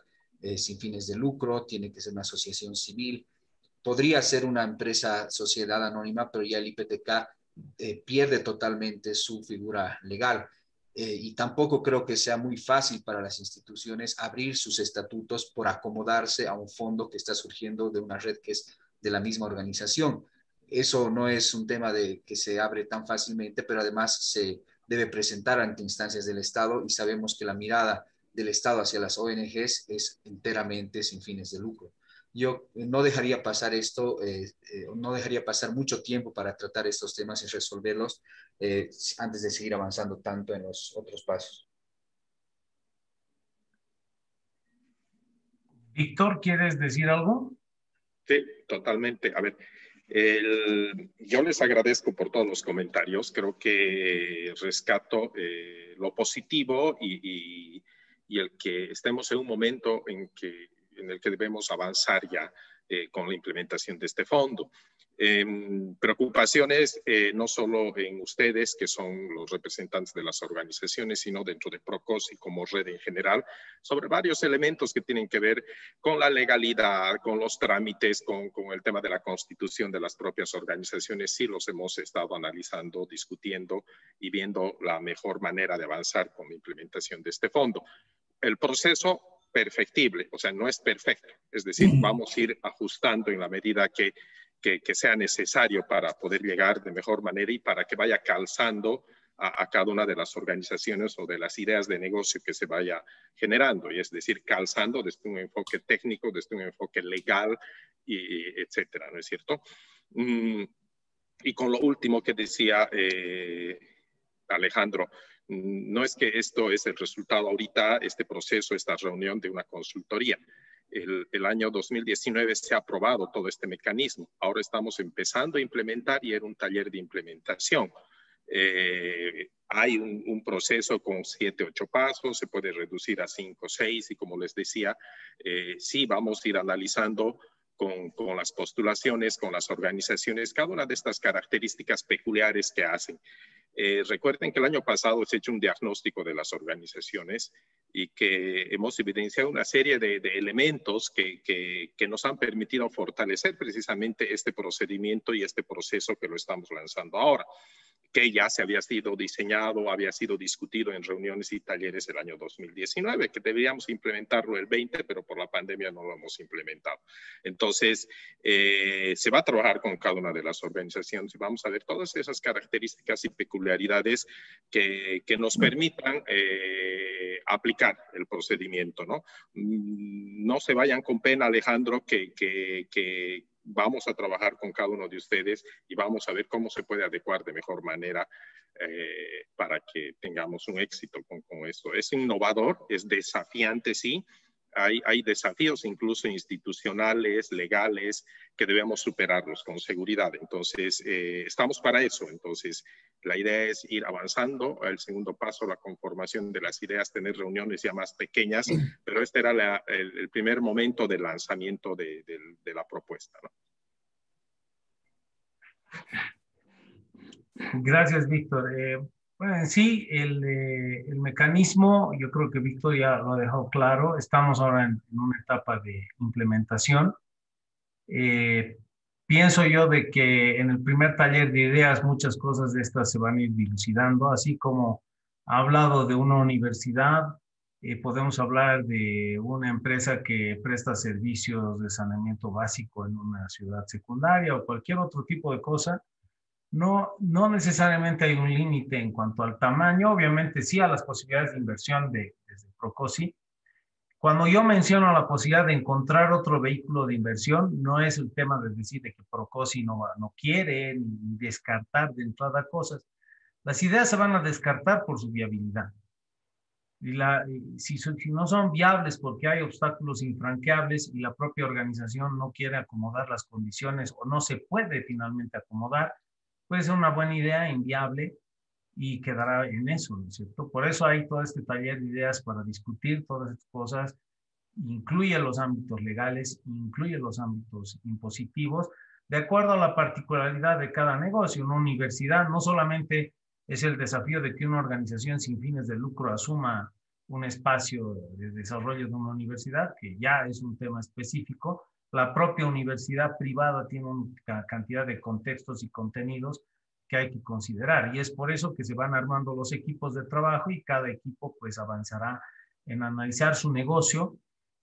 sin fines de lucro, tiene que ser una asociación civil, podría ser una empresa sociedad anónima, pero ya el IPTK pierde totalmente su figura legal. Y tampoco creo que sea muy fácil para las instituciones abrir sus estatutos por acomodarse a un fondo que está surgiendo de una red que es de la misma organización. Eso no es un tema de que se abre tan fácilmente, pero además se debe presentar ante instancias del Estado y sabemos que la mirada del Estado hacia las ONGs es enteramente sin fines de lucro. Yo no dejaría pasar esto, no dejaría pasar mucho tiempo para tratar estos temas y resolverlos antes de seguir avanzando tanto en los otros pasos. Víctor, ¿quieres decir algo? Sí, totalmente. A ver, yo les agradezco por todos los comentarios. Creo que rescato lo positivo y el que estemos en un momento en el que debemos avanzar ya con la implementación de este fondo. Preocupaciones no solo en ustedes, que son los representantes de las organizaciones, sino dentro de Procosi como red en general, sobre varios elementos que tienen que ver con la legalidad, con los trámites, con el tema de la constitución de las propias organizaciones. Sí los hemos estado analizando, discutiendo y viendo la mejor manera de avanzar con la implementación de este fondo. El proceso perfectible, o sea, no es perfecto, es decir, vamos a ir ajustando en la medida que sea necesario para poder llegar de mejor manera y para que vaya calzando a cada una de las organizaciones o de las ideas de negocio que se vaya generando, y es decir, calzando desde un enfoque técnico, desde un enfoque legal, etcétera, ¿no es cierto? Y con lo último que decía Alejandro, no es que esto es el resultado ahorita, este proceso, esta reunión de una consultoría. El año 2019 se ha aprobado todo este mecanismo. Ahora estamos empezando a implementar y era un taller de implementación. Hay un proceso con 7, 8 pasos, se puede reducir a 5, 6 y como les decía, sí vamos a ir analizando con las postulaciones, con las organizaciones, cada una de estas características peculiares que hacen. Recuerden que el año pasado se ha hecho un diagnóstico de las organizaciones y que hemos evidenciado una serie de elementos que nos han permitido fortalecer precisamente este procedimiento y este proceso que lo estamos lanzando ahora, que ya se había sido diseñado, había sido discutido en reuniones y talleres el año 2019, que deberíamos implementarlo el 20, pero por la pandemia no lo hemos implementado. Entonces, se va a trabajar con cada una de las organizaciones y vamos a ver todas esas características y peculiaridades que nos permitan aplicar el procedimiento, ¿no? No se vayan con pena, Alejandro, que vamos a trabajar con cada uno de ustedes y vamos a ver cómo se puede adecuar de mejor manera para que tengamos un éxito con esto. Es innovador, es desafiante, sí. Hay desafíos incluso institucionales, legales, que debemos superarlos con seguridad. Entonces, estamos para eso. Entonces, la idea es ir avanzando. El segundo paso, la conformación de las ideas, tener reuniones ya más pequeñas, pero este era el primer momento del lanzamiento de la propuesta, ¿no? Gracias, Víctor. Bueno, en sí, el mecanismo, yo creo que Víctor ya lo ha dejado claro. Estamos ahora en una etapa de implementación. Pienso yo de que en el primer taller de ideas muchas cosas de estas se van a ir dilucidando, así como ha hablado de una universidad, podemos hablar de una empresa que presta servicios de saneamiento básico en una ciudad secundaria o cualquier otro tipo de cosa. No necesariamente hay un límite en cuanto al tamaño, obviamente sí a las posibilidades de inversión desde Procosi. Cuando yo menciono la posibilidad de encontrar otro vehículo de inversión, no es el tema de decir de que Procosi no quiere ni descartar de entrada cosas. Las ideas se van a descartar por su viabilidad. Si no son viables porque hay obstáculos infranqueables y la propia organización no quiere acomodar las condiciones o no se puede finalmente acomodar, puede ser una buena idea inviable y quedará en eso, ¿no es cierto? Por eso hay todo este taller de ideas para discutir todas estas cosas, incluye los ámbitos legales, incluye los ámbitos impositivos, de acuerdo a la particularidad de cada negocio. Una universidad no solamente es el desafío de que una organización sin fines de lucro asuma un espacio de desarrollo de una universidad, que ya es un tema específico. La propia universidad privada tiene una cantidad de contextos y contenidos que hay que considerar, y es por eso que se van armando los equipos de trabajo y cada equipo pues avanzará en analizar su negocio,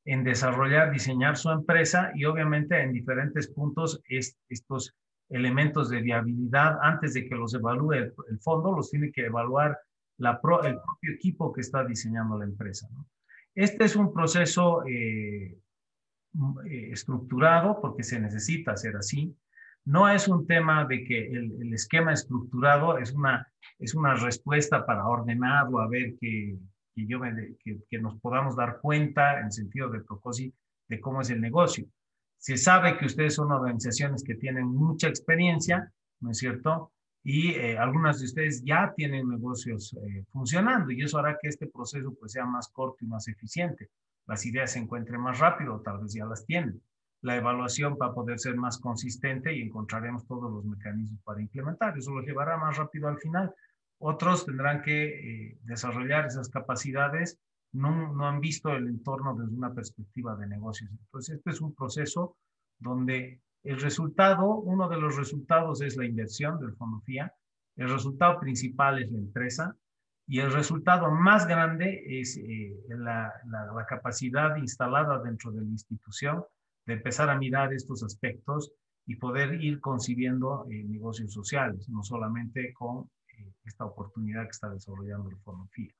en desarrollar, diseñar su empresa y obviamente en diferentes puntos estos elementos de viabilidad antes de que los evalúe el fondo, los tiene que evaluar el propio equipo que está diseñando la empresa, ¿no? Este es un proceso estructurado porque se necesita hacer así. No es un tema de que el esquema estructurado es una respuesta para ordenarlo, a ver que nos podamos dar cuenta en sentido de Procosi de cómo es el negocio. Se sabe que ustedes son organizaciones que tienen mucha experiencia, ¿no es cierto? Y algunas de ustedes ya tienen negocios funcionando y eso hará que este proceso pues sea más corto y más eficiente. Las ideas se encuentren más rápido, tal vez ya las tienen. La evaluación va a poder ser más consistente y encontraremos todos los mecanismos para implementar. Eso los llevará más rápido al final. Otros tendrán que desarrollar esas capacidades. No han visto el entorno desde una perspectiva de negocios. Entonces, este es un proceso donde el resultado, uno de los resultados es la inversión del Fondo FIA, el resultado principal es la empresa y el resultado más grande es la capacidad instalada dentro de la institución de empezar a mirar estos aspectos y poder ir concibiendo negocios sociales, no solamente con esta oportunidad que está desarrollando el Fondo FIA.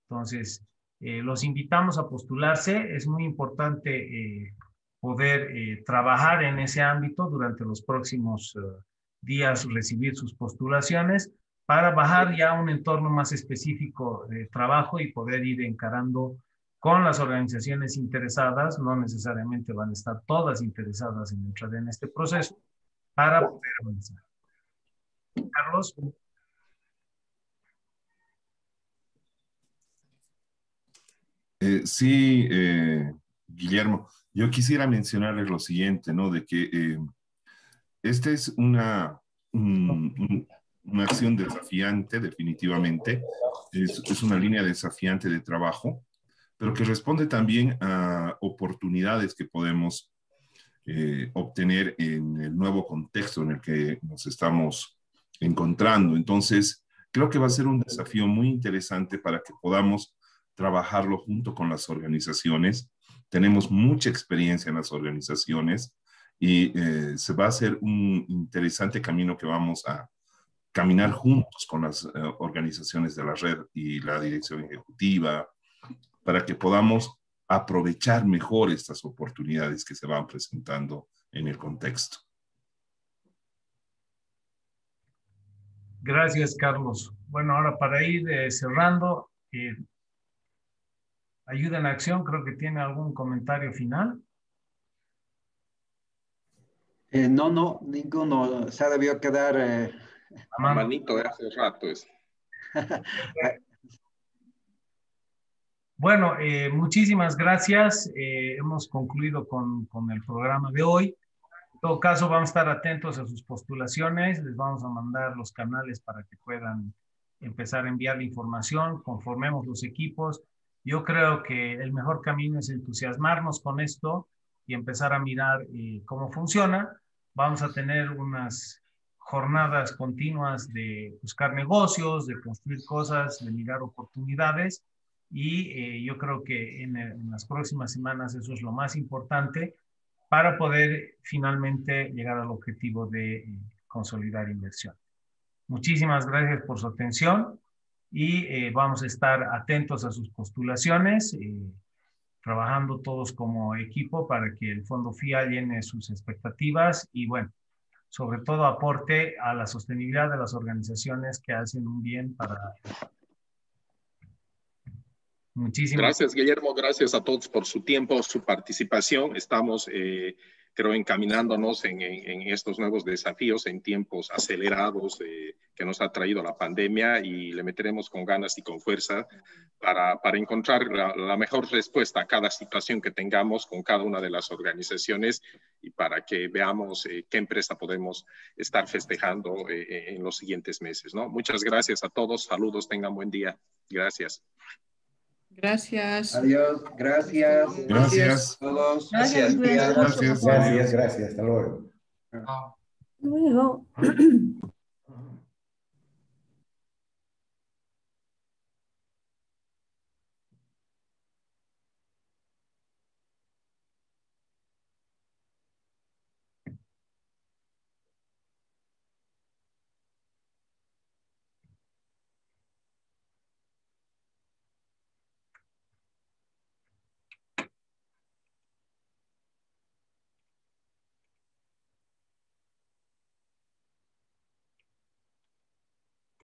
Entonces, los invitamos a postularse. Es muy importante poder trabajar en ese ámbito durante los próximos días, recibir sus postulaciones para bajar ya a un entorno más específico de trabajo y poder ir encarando con las organizaciones interesadas. No necesariamente van a estar todas interesadas en entrar en este proceso para poder avanzar. Carlos. Sí, Guillermo, yo quisiera mencionarles lo siguiente, ¿no? De que esta es una acción desafiante, definitivamente. Es una línea desafiante de trabajo, pero que responde también a oportunidades que podemos obtener en el nuevo contexto en el que nos estamos encontrando. Entonces, creo que va a ser un desafío muy interesante para que podamos trabajarlo junto con las organizaciones. Tenemos mucha experiencia en las organizaciones y se va a hacer un interesante camino que vamos a caminar juntos con las organizaciones de la red y la dirección ejecutiva para que podamos aprovechar mejor estas oportunidades que se van presentando en el contexto. Gracias, Carlos. Bueno, ahora para ir cerrando, Ayuda en Acción, creo que tiene algún comentario final. No, ninguno. Se debió quedar... La manito de hace rato es. Bueno, muchísimas gracias. Hemos concluido con el programa de hoy. En todo caso, vamos a estar atentos a sus postulaciones. Les vamos a mandar los canales para que puedan empezar a enviar la información. Conformemos los equipos. Yo creo que el mejor camino es entusiasmarnos con esto y empezar a mirar cómo funciona. Vamos a tener unas jornadas continuas de buscar negocios, de construir cosas, de mirar oportunidades. Y yo creo que en las próximas semanas eso es lo más importante para poder finalmente llegar al objetivo de consolidar inversión. Muchísimas gracias por su atención y vamos a estar atentos a sus postulaciones, trabajando todos como equipo para que el Fondo FIA llene sus expectativas y, bueno, sobre todo aporte a la sostenibilidad de las organizaciones que hacen un bien para... Muchísimas gracias, Guillermo. Gracias a todos por su tiempo, su participación. Estamos, creo, encaminándonos en estos nuevos desafíos en tiempos acelerados que nos ha traído la pandemia y le meteremos con ganas y con fuerza para encontrar la mejor respuesta a cada situación que tengamos con cada una de las organizaciones y para que veamos qué empresa podemos estar festejando en los siguientes meses, ¿no? Muchas gracias a todos. Saludos, tengan buen día. Gracias. Gracias. Adiós, gracias. Gracias. Todos. Gracias. Gracias. Gracias. Hasta luego. Luego.